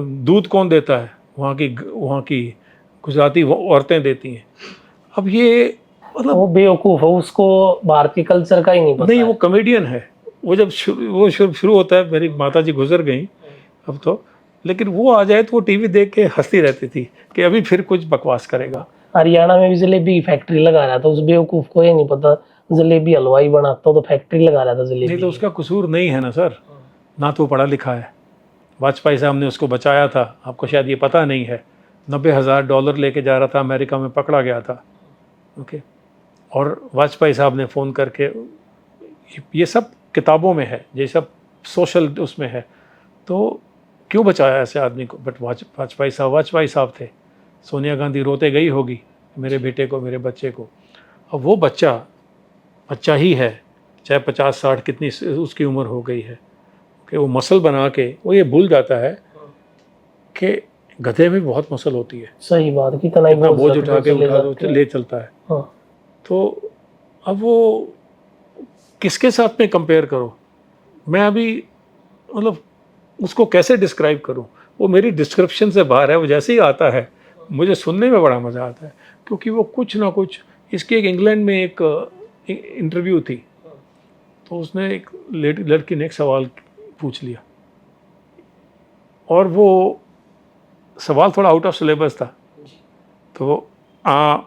दूध कौन देता है, वहाँ की गुजराती औरतें देती हैं। अब ये मतलब वो बेवकूफ़ है, उसको भारतीय कल्चर का ही नहीं पता। नहीं, वो कॉमेडियन है। वो जब शुरू होता है, मेरी माता जी गुजर गई अब तो, लेकिन वो आ जाए तो वो टीवी देख के हंसती रहती थी कि अभी फिर कुछ बकवास करेगा। हरियाणा में भी जलेबी की फैक्ट्री लगा रहा था, उस बेवकूफ़ को ये नहीं पता जलेबी हलवाई बनाता तो फैक्ट्री लगा रहा था जलेबी। नहीं तो उसका कसूर नहीं है ना सर, ना तो पढ़ा लिखा है। वाजपेयी साहब ने उसको बचाया था, आपको शायद ये पता नहीं है। $90,000 लेके जा रहा था अमेरिका में, पकड़ा गया था। ओके, और वाजपेयी साहब ने फ़ोन करके, ये सब किताबों में है, ये सब सोशल उसमें है, तो क्यों बचाया ऐसे आदमी को। बट वाजपेयी साहब थे। सोनिया गांधी रोते गई होगी मेरे बेटे को, मेरे बच्चे को। अब वो बच्चा ही है, चाहे 50-60 कितनी उसकी उम्र हो गई है, कि वो मसल बना के वो ये भूल जाता है कि गधे में बहुत मसल होती है। सही बात, कितना बोझ उठा के ले चलता है। हाँ। तो अब वो किसके साथ में कंपेयर करो। मैं अभी मतलब उसको कैसे डिस्क्राइब करूं, वो मेरी डिस्क्रिप्शन से बाहर है। वो जैसे ही आता है मुझे सुनने में बड़ा मज़ा आता है, क्योंकि वो कुछ ना कुछ, इसकी एक इंग्लैंड में एक इंटरव्यू थी, तो उसने एक लड़की ने एक सवाल पूछ लिया, और वो सवाल थोड़ा आउट ऑफ सिलेबस था। तो आ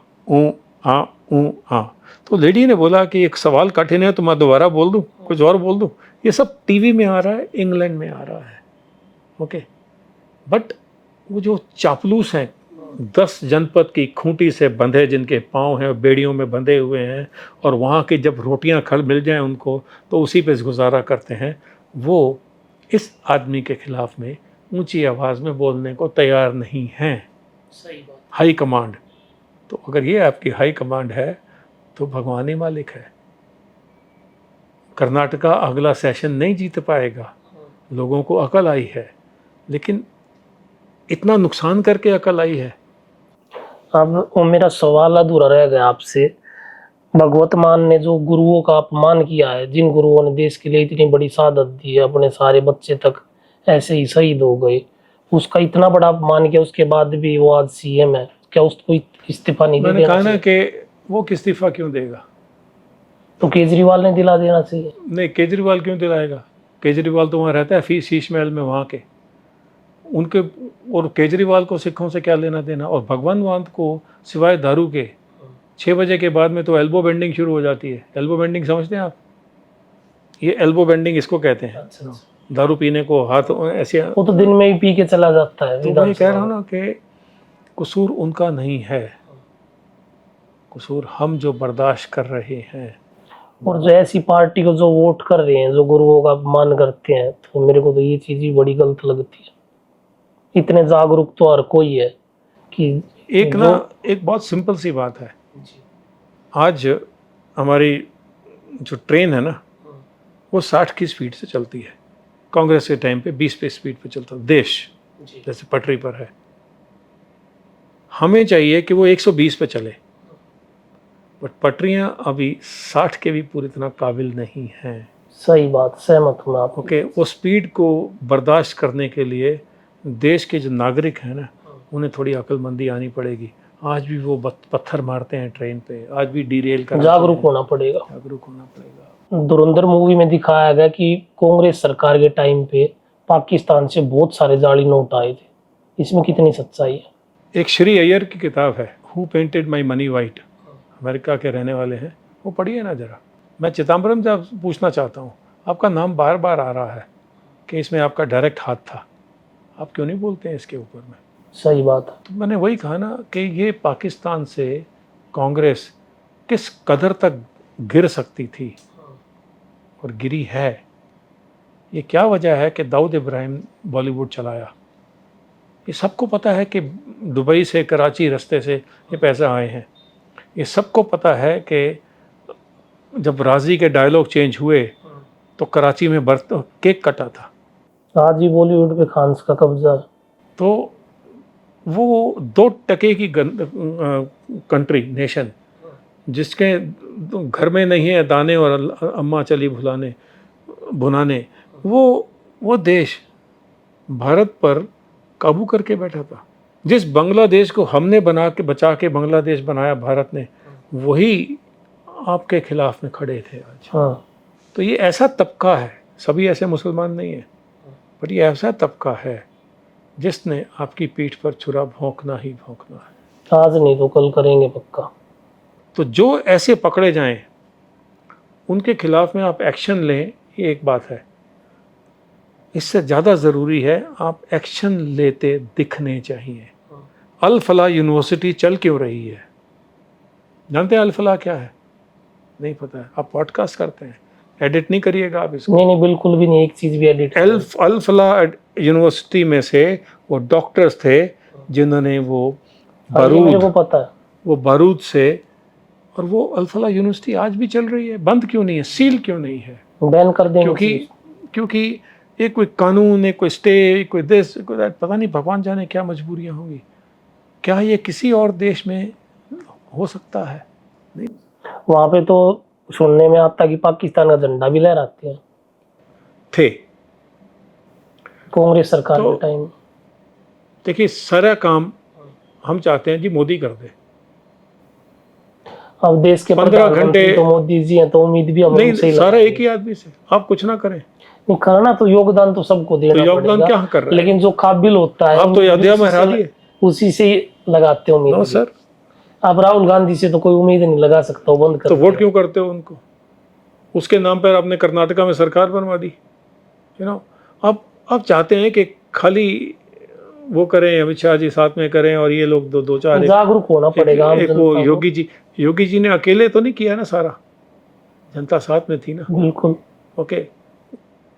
तो लेडी ने बोला कि एक सवाल कठिन है, तो मैं दोबारा बोल दूं, कुछ और बोल दूं। ये सब टीवी में आ रहा है, इंग्लैंड में आ रहा है। ओके, बट वो जो चापलूस हैं, 10 जनपद की खूंटी से बंधे, जिनके पाँव हैं बेड़ियों में बंधे हुए हैं, और वहाँ की जब रोटियाँ खल मिल जाएं उनको तो उसी पे गुजारा करते हैं, वो इस आदमी के खिलाफ में ऊंची आवाज़ में बोलने को तैयार नहीं हैं। सही बात। हाई कमांड, तो अगर ये आपकी हाई कमांड है तो भगवान ही मालिक है। कर्नाटका अगला सेशन नहीं जीत पाएगा, लोगों को अकल आई है, लेकिन इतना नुकसान करके अकल आई है। अब वो मेरा सवाल अधूरा रह गया आपसे। भगवत मान ने जो गुरुओं का अपमान किया है, जिन गुरुओं ने देश के लिए इतनी बड़ी शहादत दी है, अपने सारे बच्चे तक ऐसे ही शहीद हो गए, उसका इतना बड़ा अपमान किया, उसके बाद भी वो आज सीएम है, क्या उसको इस्तीफा नहीं मैंने देना कहा ना चाहिए? कि वो इस्तीफा क्यों देगा? तो केजरीवाल ने दिला देना चाहिए। नहीं, केजरीवाल क्यों दिलाएगा? केजरीवाल तो वहाँ रहता है शीश महल में, वहाँ के उनके, और केजरीवाल को सिखों से क्या लेना देना? और भगवान वांत को सिवाय दारू के 6 बजे के बाद में तो एल्बो बेंडिंग शुरू हो जाती है। एल्बो बेंडिंग समझते हैं आप? ये एल्बो बेंडिंग इसको कहते हैं। अच्छा। दारू पीने को हाथ ऐसे, वो तो दिन में ही पी के चला जाता है। तो मैं कह रहा हूँ ना कि कसूर उनका नहीं है, कसूर हम जो बर्दाश्त कर रहे हैं। और जो ऐसी पार्टी को जो वोट कर रहे हैं, जो गुरुओं का अपमान करते हैं, तो मेरे को तो ये चीज ही बड़ी गलत लगती है। इतने जागरूक तो हर कोई है कि एक ना, एक बहुत सिंपल सी बात है। आज हमारी जो ट्रेन है ना, वो 60 की स्पीड से चलती है। कांग्रेस के टाइम पे 20 पे स्पीड पे चलता देश, जैसे पटरी पर है। हमें चाहिए कि वो 120 पे चले, बट पटरियां अभी 60 के भी पूरी तरह काबिल नहीं हैं। सही बात, सहमत हूँ मैं आपको। ओके, वो स्पीड को बर्दाश्त करने के लिए देश के जो नागरिक हैं ना, उन्हें थोड़ी अक्लमंदी आनी पड़ेगी। आज भी वो पत्थर मारते हैं ट्रेन पे, आज भी डीरेल कर, जागरूक होना पड़ेगा। जागरूक होना पड़ेगा। धुरंधर मूवी में दिखाया गया कि कांग्रेस सरकार के टाइम पे पाकिस्तान से बहुत सारे जाली नोट आए थे, इसमें कितनी सच्चाई है? एक श्री अय्यर की किताब है, who painted my money white, America के रहने वाले हैं, वो पढ़िए ना जरा। मैं चिदम्बरम जब पूछना चाहता हूँ, आपका नाम बार बार आ रहा है कि इसमें आपका डायरेक्ट हाथ था, आप क्यों नहीं बोलते हैं इसके ऊपर में? सही बात है। तो मैंने वही कहा ना कि ये पाकिस्तान से कांग्रेस किस कदर तक गिर सकती थी और गिरी है। ये क्या वजह है कि दाऊद इब्राहिम बॉलीवुड चलाया? ये सबको पता है कि दुबई से कराची रास्ते से ये पैसे आए हैं। ये सबको पता है कि जब राजी के डायलॉग चेंज हुए तो कराची में केक कटा था। आज ही बॉलीवुड पे खान का कब्जा है। तो वो 2% की कंट्री, नेशन, जिसके घर में नहीं है दाने और अम्मा चली भुनाने, वो देश भारत पर काबू करके बैठा था। जिस बांग्लादेश को हमने बचा के बांग्लादेश बनाया भारत ने, वही आपके खिलाफ में खड़े थे आज। हाँ। तो ये ऐसा तबका है, सभी ऐसे मुसलमान नहीं है, पर ये ऐसा तबका है जिसने आपकी पीठ पर छुरा भोंकना ही भोंकना है। आज नहीं तो कल करेंगे पक्का। तो जो ऐसे पकड़े जाएं, उनके खिलाफ में आप एक्शन लें, ये एक बात है। इससे ज़्यादा ज़रूरी है आप एक्शन लेते दिखने चाहिए। अल फलाह यूनिवर्सिटी चल क्यों रही है? जानते हैं अल फलाह क्या है? नहीं पता है? आप पॉडकास्ट करते हैं, एडिट नहीं करिएगा आप इसको। नहीं बिल्कुल भी नहीं, एक चीज भी एडिट। अल फलाह यूनिवर्सिटी में से वो डॉक्टर्स थे जिन्होंने वो मेरे को पता है। वो बारूद से, और वो अल फलाह यूनिवर्सिटी आज भी चल रही है। बंद क्यों नहीं है? सील क्यों नहीं है? बैन कर देंगे। क्योंकि एक कोई कानून, एक कोई स्टे, कोई देश, पता नहीं भगवान जाने क्या मजबूरियां होंगी। क्या ये किसी और देश में हो सकता है? नहीं। वहां पे तो सुनने में आता कि पाकिस्तान का झंडा भी लहराते हैं थे कांग्रेस सरकार के टाइम। देखिए, सारा काम हम चाहते हैं जी मोदी कर दे। अब देश के 15 घंटे तो मोदी जी हैं, तो उम्मीद भी हम नहीं, उनसे ही सारा लगाएंगे। एक ही आदमी से, आप कुछ ना करें। नहीं करना तो योगदान तो सबको देना तो योगदान पड़ेगा, क्या कर रहे हैं? लेकिन जो काबिल होता है आप तो अयोध्या में हरा दिए। उसी से ही लगाते हो उम्मीद। नो सर, आप राहुल गांधी से तो कोई उम्मीद नहीं लगा सकता, बंद कर। तो वोट क्यों करते हो उनको? उसके नाम पर आपने कर्नाटका में सरकार बनवा दी। अब चाहते हैं कि खाली वो करें, अमित शाह जी साथ में करें, और ये लोग दो चार जागरूक होना पड़ेगा। एक वो योगी जी ने अकेले तो नहीं किया ना, सारा जनता साथ में थी ना। बिल्कुल। ओके,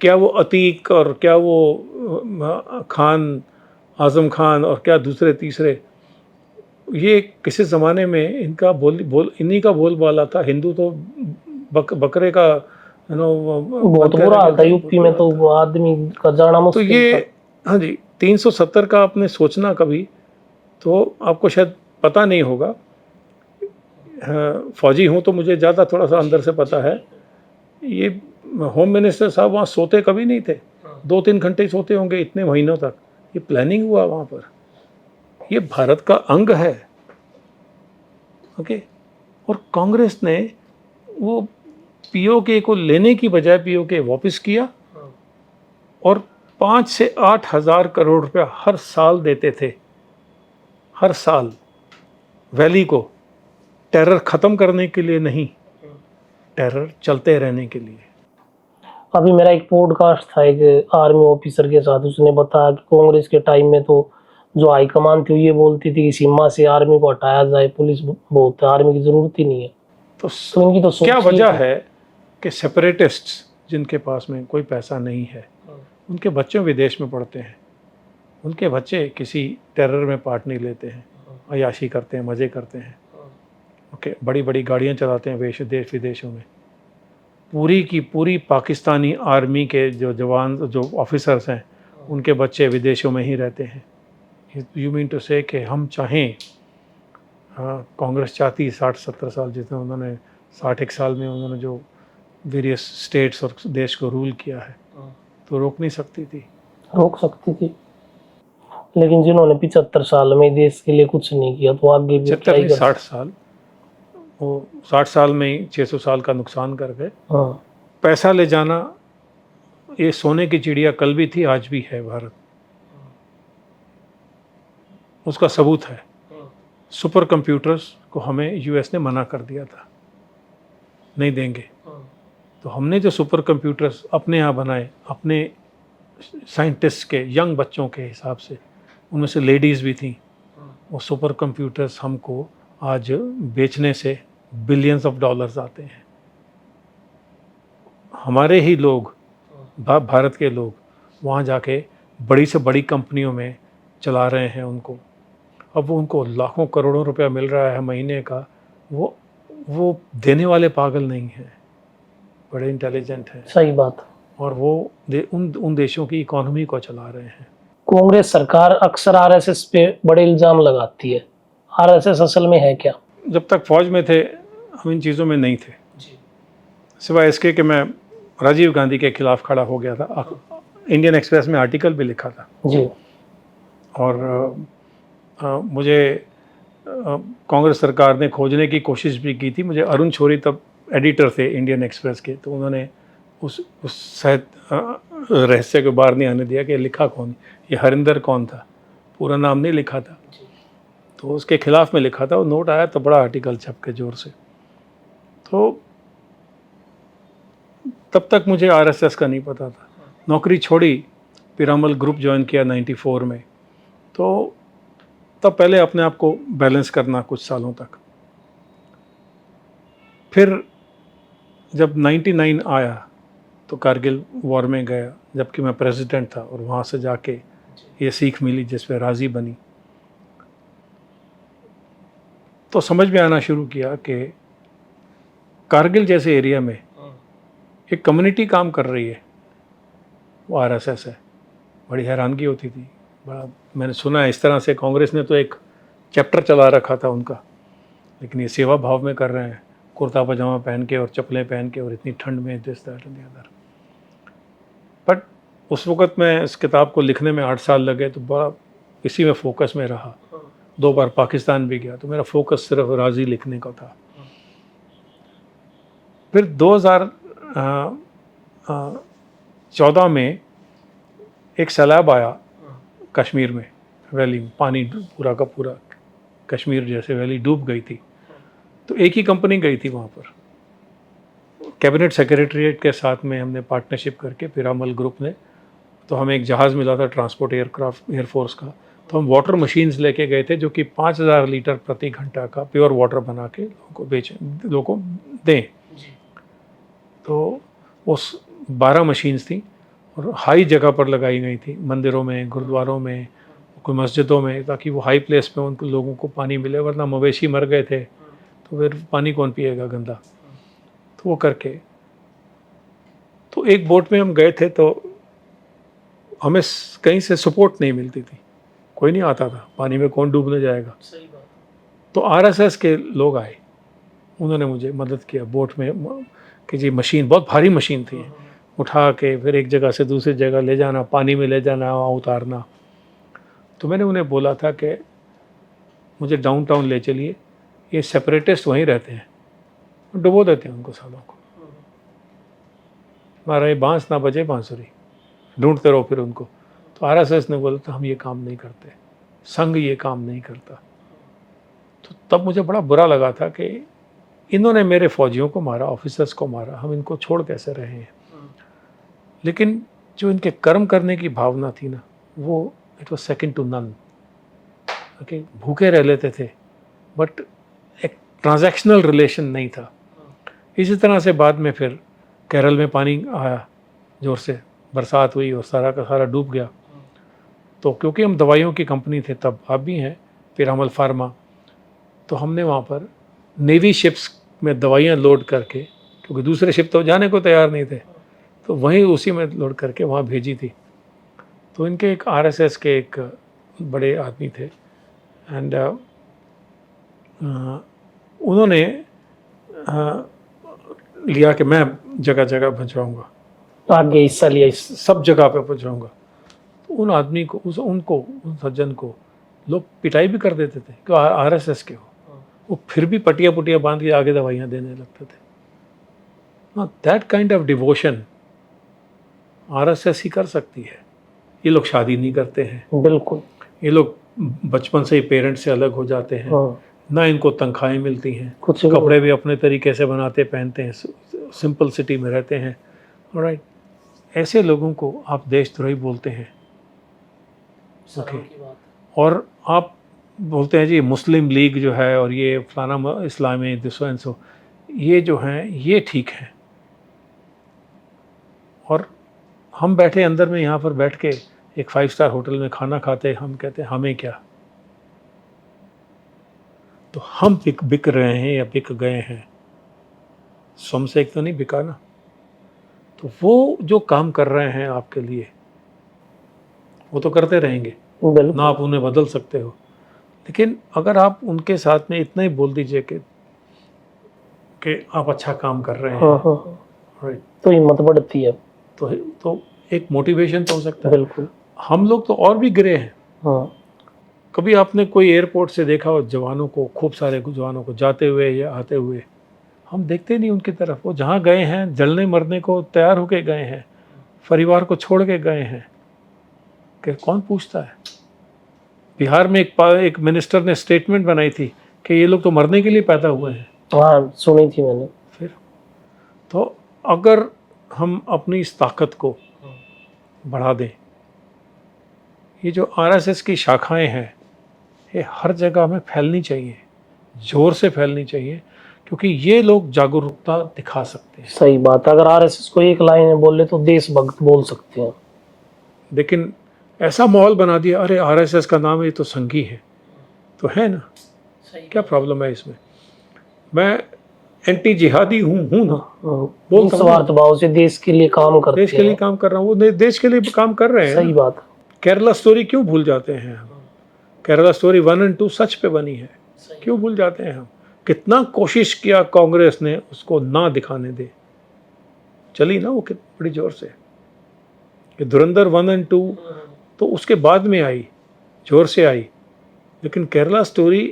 क्या वो अतीक और क्या वो खान, आजम खान और क्या दूसरे तीसरे, ये किसी ज़माने में इनका इन्हीं का बोलबाला था, हिंदू तो बकरे का बहुत बुरा हाल था यूपी में, तो वो आदमी का जाना तो मुश्किल ये था। हाँ जी, 370 का आपने सोचना कभी, तो आपको शायद पता नहीं होगा। फौजी हूँ तो मुझे ज़्यादा थोड़ा सा अंदर से पता है। ये होम मिनिस्टर साहब वहाँ सोते कभी नहीं थे, 2-3 घंटे ही सोते होंगे इतने महीनों तक। ये प्लानिंग हुआ वहाँ पर, ये भारत का अंग है। ओके, और कांग्रेस ने वो पीओके को लेने की बजाय पीओके वापस किया और 5 से 8 हज़ार करोड़ रुपया हर साल देते थे, हर साल वैली को, टेरर ख़त्म करने के लिए नहीं, टेरर चलते रहने के लिए। अभी मेरा एक पॉडकास्ट था एक आर्मी ऑफिसर के साथ, उसने बताया कि कांग्रेस के टाइम में तो जो हाईकमान थी ये बोलती थी कि सीमा से आर्मी को हटाया जाए, पुलिस बहुत है, आर्मी की जरूरत ही नहीं है। तो इनकी तो सोच क्या ही वजह थी। है कि सेपरेटिस्ट्स जिनके पास में कोई पैसा नहीं है, उनके बच्चे विदेश में पढ़ते हैं, उनके बच्चे किसी टेरर में पार्ट नहीं लेते हैं, अयाशी करते हैं, मज़े करते हैं। ओके, बड़ी बड़ी गाड़ियाँ चलाते हैं देश विदेशों में। पूरी की पूरी पाकिस्तानी आर्मी के जो जवान, जो ऑफिसर्स हैं, उनके बच्चे विदेशों में ही रहते हैं। यू मीन टू से कि हम चाहें, कांग्रेस चाहती 60-70 साल जितने उन्होंने 61 साल में उन्होंने जो वेरियस स्टेट्स और देश को रूल किया है, तो रोक नहीं सकती थी। रोक सकती थी, लेकिन जिन्होंने 75 साल में देश के लिए कुछ नहीं किया तो आगे भी 60 साल, वो 60 साल में ही 600 साल का नुकसान कर गए। हाँ, पैसा ले जाना, ये सोने की चिड़िया कल भी थी, आज भी है भारत। उसका सबूत है, सुपर कंप्यूटर्स को हमें यूएस ने मना कर दिया था, नहीं देंगे। तो हमने जो सुपर कंप्यूटर्स अपने यहाँ बनाए, अपने साइंटिस्ट के, यंग बच्चों के हिसाब से, उनमें से लेडीज़ भी थी, वो सुपर कंप्यूटर्स हमको आज बेचने से बिलियंस ऑफ डॉलर्स आते हैं। हमारे ही लोग, भारत के लोग वहाँ जाके बड़ी से बड़ी कंपनियों में चला रहे हैं उनको। अब वो उनको लाखों करोड़ों रुपया मिल रहा है महीने का, वो देने वाले पागल नहीं हैं, बड़े इंटेलिजेंट हैं। सही बात। और वो उन देशों की इकोनॉमी को चला रहे हैं। कांग्रेस सरकार अक्सर आरएसएस पे बड़े इल्जाम लगाती है, आरएसएस असल में है क्या? जब तक फौज में थे हम इन चीज़ों में नहीं थे, सिवाय इसके कि मैं राजीव गांधी के खिलाफ खड़ा हो गया था। इंडियन एक्सप्रेस में आर्टिकल भी लिखा था जी। और मुझे कांग्रेस सरकार ने खोजने की कोशिश भी की थी। मुझे अरुण शौरी तब एडिटर थे इंडियन एक्सप्रेस के, तो उन्होंने उस शायद रहस्य को बाहर नहीं आने दिया कि लिखा कौन, ये हरिंदर कौन था, पूरा नाम नहीं लिखा था। तो उसके खिलाफ में लिखा था, वो नोट आया तो बड़ा आर्टिकल छप के ज़ोर से। तो तब तक मुझे आरएसएस का नहीं पता था। नौकरी छोड़ी, पिरामल ग्रुप ज्वाइन किया 94 में। तो तब पहले अपने आप को बैलेंस करना कुछ सालों तक। फिर जब 99 आया तो कारगिल वॉर में गया, जबकि मैं प्रेसिडेंट था, और वहाँ से जाके ये सीख मिली जिस पे राज़ी बनी। तो समझ में आना शुरू किया कि कारगिल जैसे एरिया में एक कम्युनिटी काम कर रही है, वो आरएसएस है। बड़ी हैरानगी होती थी। बड़ा मैंने सुना है इस तरह से कांग्रेस ने तो एक चैप्टर चला रखा था उनका, लेकिन ये सेवा भाव में कर रहे हैं, कुर्ता पजामा पहन के और चप्पलें पहन के, और इतनी ठंड में this that and the other. But उस वक़्त मैं इस किताब को लिखने में 8 साल लगे, तो बड़ा इसी में फोकस में रहा। 2 बार पाकिस्तान भी गया, तो मेरा फोकस सिर्फ राज़ी लिखने का था। फिर 2014 में एक सैलाब आया कश्मीर में, वैली में पानी पूरा का पूरा कश्मीर जैसे वैली डूब गई थी। तो एक ही कंपनी गई थी वहाँ पर, कैबिनेट सेक्रेटरीट के साथ में हमने पार्टनरशिप करके, पिरामल ग्रुप ने, तो हमें एक जहाज़ मिला था ट्रांसपोर्ट एयरक्राफ्ट एयरफोर्स का। तो हम वाटर मशीन्स लेके गए थे जो कि 5000 लीटर प्रति घंटा का प्योर वाटर बना के लोगों को दें। तो उस 12 मशीन्स थी और हाई जगह पर लगाई गई थी, मंदिरों में, गुरुद्वारों में, कोई मस्जिदों में, ताकि वो हाई प्लेस पे उन लोगों को पानी मिले, वरना मवेशी मर गए थे तो फिर पानी कौन पिएगा गंदा। तो वो करके, तो एक बोट में हम गए थे तो हमें कहीं से सपोर्ट नहीं मिलती थी, कोई नहीं आता था, पानी में कौन डूबने जाएगा। सही बात। तो आरएसएस के लोग आए, उन्होंने मुझे मदद किया बोट में कि जी मशीन, बहुत भारी मशीन थी, उठा के फिर एक जगह से दूसरी जगह ले जाना, पानी में ले जाना, वहाँ उतारना। तो मैंने उन्हें बोला था कि मुझे डाउनटाउन ले चलिए, ये सेपरेटिस्ट वहीं रहते हैं, डुबो देते हैं उनको सालों को, हमारा ये बांस ना बजे बांसुरी, ढूंढते रहो फिर उनको। तो आरएसएस ने बोला था हम ये काम नहीं करते, संघ ये काम नहीं करता। तो तब मुझे बड़ा बुरा लगा था कि इन्होंने मेरे फौजियों को मारा, ऑफिसर्स को मारा, हम इनको छोड़ कैसे रहे हैं। लेकिन जो इनके कर्म करने की भावना थी ना, वो it was second to none. Okay, भूखे रह लेते थे बट एक ट्रांजैक्शनल रिलेशन नहीं था। इसी तरह से बाद में फिर केरल में पानी आया, जोर से बरसात हुई और सारा का सारा डूब गया। तो क्योंकि हम दवाइयों की कंपनी थे तब, आप भी हैं, पिरामल फार्मा, तो हमने वहाँ पर नेवी शिप्स में दवाइयाँ लोड करके, क्योंकि दूसरे शिप तो जाने को तैयार नहीं थे, तो वहीं उसी में लोड करके वहाँ भेजी थी। तो इनके एक आरएसएस के एक बड़े आदमी थे एंड उन्होंने लिया कि मैं जगह जगह पहुँचवाऊँगा, आगे हिस्सा लिया इस। सब जगह पे पहुँचवाऊँगा। तो उन आदमी को, उन सज्जन को लोग पिटाई भी कर देते थे कि आरएसएस के हो, वो फिर भी पटिया पुटिया बांध के आगे दवाइयाँ देने लगते थे। ना that kind of devotion RSS ही कर सकती है। ये लोग शादी नहीं करते हैं, बिल्कुल, ये लोग बचपन से ही पेरेंट्स से अलग हो जाते हैं, हाँ, ना इनको तनख्वाहें मिलती हैं, कुछ कपड़े भी अपने तरीके से बनाते पहनते हैं, सिंपल सिटी में रहते हैं। ऑलराइट, ऐसे लोगों को आप देशद्रोही बोलते हैं। ओके, और आप बोलते हैं जी मुस्लिम लीग जो है और ये फलाना इस्लामी दिसो एंड सो, ये जो हैं ये ठीक है। और हम बैठे अंदर में यहाँ पर बैठ के एक 5 स्टार होटल में खाना खाते, हम कहते हैं हमें क्या। तो हम बिक रहे हैं या बिक गए हैं, सम से एक तो नहीं बिका ना। तो वो जो काम कर रहे हैं आपके लिए, वो तो करते रहेंगे बिल्कुल, ना, आप उन्हें बदल सकते हो। लेकिन अगर आप उनके साथ में इतना ही बोल दीजिए कि आप अच्छा काम कर रहे हैं, हाँ, हाँ, राइट, तो हिम्मत बढ़ती है। तो एक मोटिवेशन तो हो सकता है। बिल्कुल, हम लोग तो और भी गिरे हैं। हाँ, कभी आपने कोई एयरपोर्ट से देखा हो जवानों को, खूब सारे जवानों को जाते हुए या आते हुए? हम देखते नहीं उनकी तरफ। वो जहाँ गए हैं जलने मरने को तैयार होके गए हैं, परिवार को छोड़ के गए हैं, कि कौन पूछता है। बिहार में एक मिनिस्टर ने स्टेटमेंट बनाई थी कि ये लोग तो मरने के लिए पैदा हुए हैं। हाँ, सुनी थी मैंने। फिर तो अगर हम अपनी इस ताकत को बढ़ा दें, ये जो आरएसएस की शाखाएं हैं ये हर जगह में फैलनी चाहिए, जोर से फैलनी चाहिए, क्योंकि ये लोग जागरूकता दिखा सकते हैं। सही बात, अगर आरएसएस को एक लाइन में बोले तो देशभक्त बोल सकते हैं। लेकिन ऐसा माहौल बना दिया, अरे आरएसएस का नाम है, ये तो संघी है, तो है ना, क्या प्रॉब्लम है इसमें? मैं एंटी जिहादी हूँ ना, बोलता हूँ, स्वार्थ भाव से देश के लिए काम करते हैं। देश के लिए काम कर रहा हूँ, वो देश के लिए काम कर रहे हैं। सही बात। केरला स्टोरी क्यों भूल जाते हैं हम? केरला स्टोरी 1 और 2 सच पे बनी है, क्यों भूल जाते हैं हम? कितना कोशिश किया कांग्रेस ने उसको ना दिखाने दे, चली ना वो कितनी बड़ी जोर से। कि धुरंधर 1 और 2 तो उसके बाद में आई, जोर से आई, लेकिन केरला स्टोरी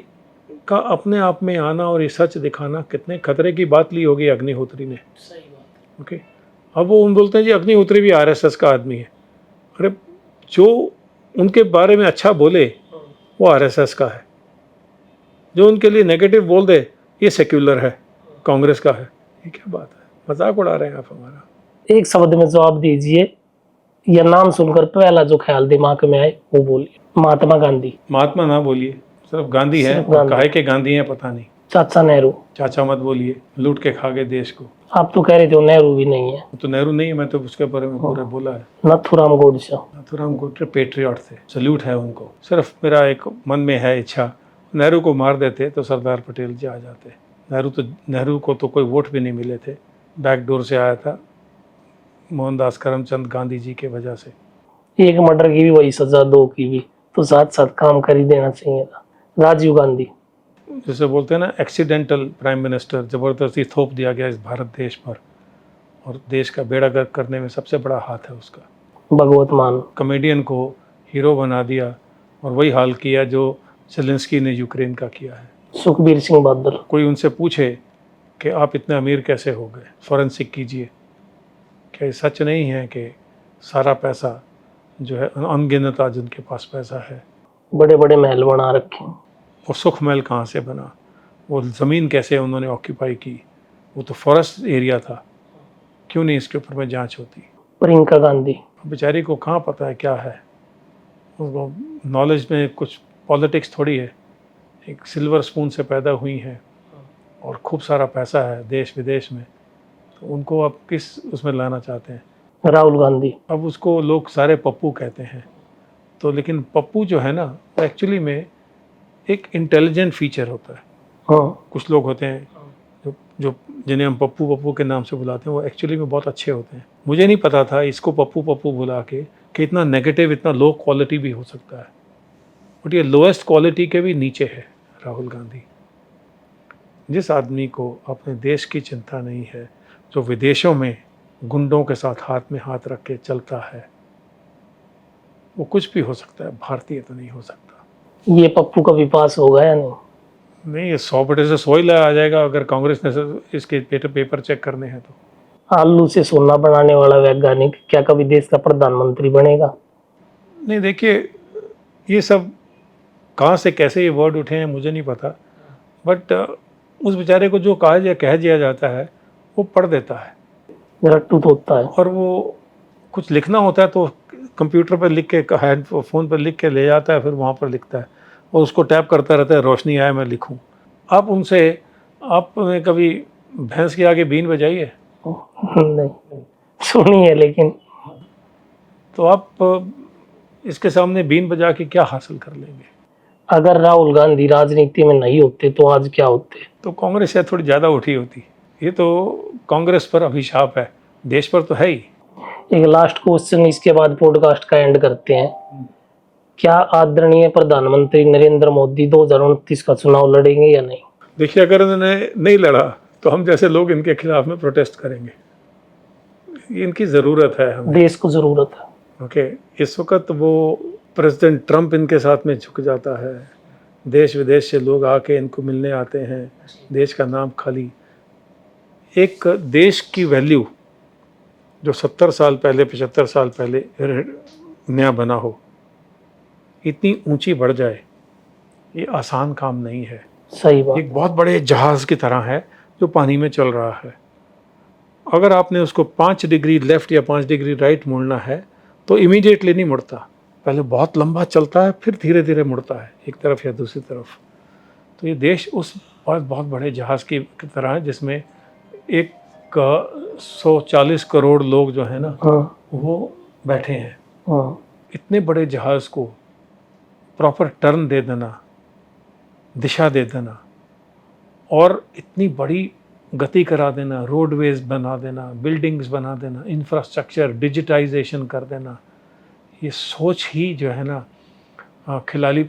का अपने आप में आना और ये सच दिखाना कितने खतरे की बात ली होगी अग्निहोत्री ने। सही बात। ओके, अब वो उन बोलते हैं जी अग्निहोत्री भी आरएसएस का आदमी है। अरे जो उनके बारे में अच्छा बोले वो आरएसएस का है, जो उनके लिए नेगेटिव बोल दे ये सेक्युलर है, कांग्रेस का है। ये क्या बात है, मजाक उड़ा रहे हैं आप हमारा। एक शब्द में जवाब दीजिए, यह नाम सुनकर पहला जो ख्याल दिमाग में आए वो बोलिए। महात्मा गांधी। महात्मा ना बोलिए, सिर्फ गांधी है, सिर्फ गांधी। काहे के गांधी है पता नहीं। चाचा नेहरू। चाचा मत बोलिए, लूट के खा गए देश को। आप तो कह रहे थे वो नेहरू भी नहीं है। तो नेहरू नहीं है, मैं तो उसके बारे में पूरा बोला है। नथुराम गोडसे। नाथूराम गोडसे पेट्रियट थे, सल्यूट है उनको। सिर्फ मेरा एक मन में है इच्छा, नेहरू को मार देते तो सरदार पटेल जी आ जाते। नेहरू को तो कोई वोट भी नहीं मिले थे, बैकडोर से आया था मोहनदास करमचंद गांधी जी के वजह से। एक मर्डर की भी वही सजा, दो की भी, तो साथ साथ काम कर ही देना चाहिए था। राजीव गांधी। जैसे बोलते हैं ना, एक्सीडेंटल प्राइम मिनिस्टर, ज़बरदस्ती थोप दिया गया इस भारत देश पर, और देश का बेड़ा गर्क करने में सबसे बड़ा हाथ है उसका। भगवत मान। कॉमेडियन को हीरो बना दिया और वही हाल किया जो जेलेंस्की ने यूक्रेन का किया है। सुखबीर सिंह बादल। कोई उनसे पूछे कि आप इतने अमीर कैसे हो गए, फॉरेंसिक कीजिए। क्या ये सच नहीं है कि सारा पैसा जो है, अनगिनत आज उनके पास पैसा है, बड़े बड़े महल बना रखे। वो सुख महल कहाँ से बना, वो ज़मीन कैसे उन्होंने ऑक्यूपाई की, वो तो फॉरेस्ट एरिया था। क्यों नहीं इसके ऊपर में जांच होती? प्रियंका गांधी। बेचारी को कहाँ पता है क्या है, उसको नॉलेज में कुछ पॉलिटिक्स थोड़ी है। एक सिल्वर स्पून से पैदा हुई हैं और खूब सारा पैसा है देश विदेश में, तो उनको आप किस उसमें लाना चाहते हैं? राहुल गांधी। अब उसको लोग सारे पप्पू कहते हैं, तो लेकिन पप्पू जो है ना, वो एक्चुअली में एक इंटेलिजेंट फीचर होता है। हाँ। कुछ लोग होते हैं जो जिन्हें हम पप्पू पप्पू के नाम से बुलाते हैं, वो एक्चुअली में बहुत अच्छे होते हैं। मुझे नहीं पता था इसको पप्पू पप्पू बुला के कि इतना नेगेटिव, इतना लो क्वालिटी भी हो सकता है। बट ये लोएस्ट क्वालिटी के भी नीचे है राहुल गांधी। जिस आदमी को अपने देश की चिंता नहीं है, जो विदेशों में गुंडों के साथ हाथ में हाथ रख के चलता है, वो कुछ भी हो सकता है, भारतीय तो नहीं हो सकता। ये पप्पू का विपास होगा या नहीं? नहीं, ये 100 से 100 ही आ जाएगा अगर कांग्रेस ने इसके पेपर चेक करने हैं तो। आलू से सोना बनाने वाला वैज्ञानिक क्या कभी देश का प्रधानमंत्री बनेगा? नहीं, देखिए, ये सब कहाँ से कैसे ये वर्ड उठे हैं मुझे नहीं पता, बट उस बेचारे को जो कह दिया जाता है वो पढ़ देता है, रट्टू तो होता है। और वो कुछ लिखना होता है तो कंप्यूटर पर लिख के, फ़ोन पर लिख के ले जाता है, फिर वहाँ पर लिखता है और उसको टैप करता रहता है, रोशनी आए मैं लिखूँ। आप उनसे, आपने कभी भैंस के आगे बीन बजाई है? नहीं सुनी है, लेकिन तो आप इसके सामने बीन बजा के क्या हासिल कर लेंगे? अगर राहुल गांधी राजनीति में नहीं होते तो आज क्या होते? तो कांग्रेस शायद थोड़ी ज़्यादा उठी होती। ये तो कांग्रेस पर अभिशाप है, देश पर तो है ही। एक लास्ट क्वेश्चन, इसके बाद पॉडकास्ट का एंड करते हैं। क्या आदरणीय प्रधानमंत्री नरेंद्र मोदी 2029 का चुनाव लड़ेंगे या नहीं? देखिए, अगर इन्होंने नहीं लड़ा तो हम जैसे लोग इनके खिलाफ में प्रोटेस्ट करेंगे। ये इनकी ज़रूरत है, हमें देश को जरूरत है। ओके। इस वक्त वो प्रेसिडेंट ट्रंप इनके साथ में झुक जाता है, देश विदेश से लोग आके इनको मिलने आते हैं, देश का नाम खाली। एक देश की वैल्यू जो 70 साल पहले, 75 साल पहले नया बना हो, इतनी ऊंची बढ़ जाए, ये आसान काम नहीं है। सही बात। एक बहुत बड़े जहाज़ की तरह है जो पानी में चल रहा है। अगर आपने उसको 5 डिग्री लेफ़्ट या 5 डिग्री राइट मुड़ना है तो इमीडिएटली नहीं मुड़ता, पहले बहुत लंबा चलता है, फिर धीरे धीरे मुड़ता है एक तरफ या दूसरी तरफ। तो ये देश उस बहुत बड़े जहाज़ की तरह है जिसमें 140 करोड़ लोग जो है ना, हाँ। वो बैठे हैं। हाँ। इतने बड़े जहाज़ को प्रॉपर टर्न दे देना, दिशा दे देना, और इतनी बड़ी गति करा देना, रोडवेज बना देना, बिल्डिंग्स बना देना, इंफ्रास्ट्रक्चर डिजिटाइजेशन कर देना, ये सोच ही जो है ना ख्याली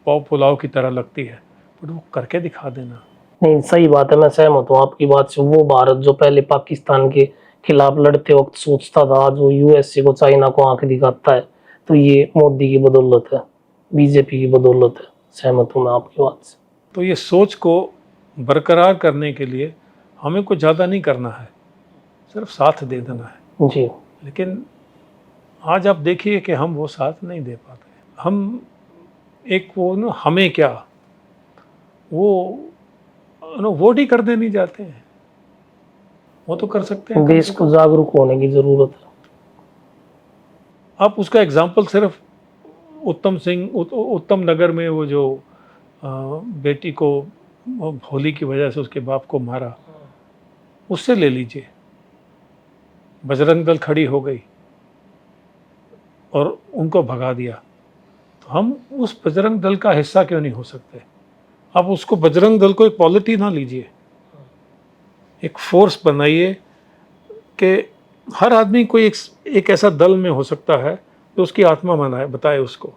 पाव पुलाव की तरह लगती है, बट वो करके दिखा देना। नहीं, सही बात है, मैं सहमत हूँ आपकी बात से। वो भारत जो पहले पाकिस्तान के खिलाफ लड़ते वक्त सोचता था, आज वो यूएसए को, चाइना को आंख दिखाता है, तो ये मोदी की बदौलत है, बीजेपी की बदौलत है। सहमत हूँ मैं आपकी बात से। तो ये सोच को बरकरार करने के लिए हमें कुछ ज़्यादा नहीं करना है, सिर्फ साथ दे देना है। जी। लेकिन आज आप देखिए कि हम वो साथ नहीं दे पाते। हम एक वो ना, हमें क्या, वो वोट ही कर देने जाते हैं। वो तो कर सकते हैं। देश को जागरूक होने की जरूरत है। आप उसका एग्जाम्पल सिर्फ उत्तम नगर में वो जो बेटी को होली की वजह से उसके बाप को मारा, उससे ले लीजिए। बजरंग दल खड़ी हो गई और उनको भगा दिया, तो हम उस बजरंग दल का हिस्सा क्यों नहीं हो सकते? आप उसको बजरंग दल को एक पॉलिटी ना लीजिए, एक फोर्स बनाइए कि हर आदमी कोई एक ऐसा दल में हो सकता है जो उसकी आत्मा बनाए, बताए उसको।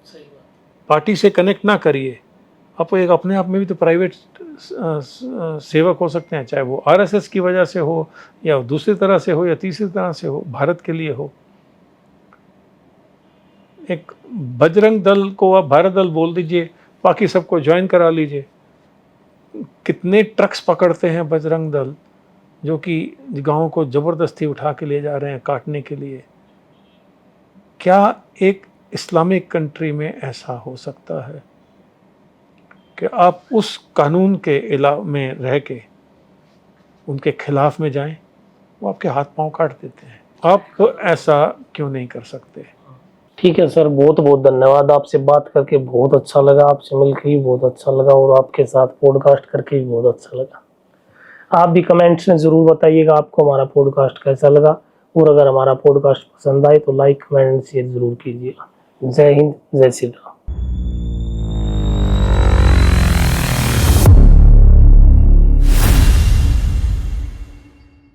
सही बात। पार्टी से कनेक्ट ना करिए। आप एक अपने आप में भी तो प्राइवेट सेवक हो सकते हैं, चाहे वो आरएसएस की वजह से हो या दूसरी तरह से हो या तीसरी तरह से हो, भारत के लिए हो। एक बजरंग दल को आप भारत दल बोल दीजिए, बाकी सबको ज्वाइन करा लीजिए। कितने ट्रक्स पकड़ते हैं बजरंग दल जो कि गाँव को ज़बरदस्ती उठा के ले जा रहे हैं काटने के लिए। क्या एक इस्लामिक कंट्री में ऐसा हो सकता है कि आप उस कानून के में रह के उनके खिलाफ में जाएं? वो आपके हाथ पांव काट देते हैं। आप ऐसा क्यों नहीं कर सकते? ठीक है सर, बहुत बहुत धन्यवाद। आपसे बात करके बहुत अच्छा लगा, आपसे मिलकर भी बहुत अच्छा लगा और आपके साथ पॉडकास्ट करके भी बहुत अच्छा लगा। आप भी कमेंट्स में ज़रूर बताइएगा आपको हमारा पॉडकास्ट कैसा लगा, और अगर हमारा पॉडकास्ट पसंद आए तो लाइक कमेंट शेयर ज़रूर कीजिएगा। जय हिंद, जय श्री राम।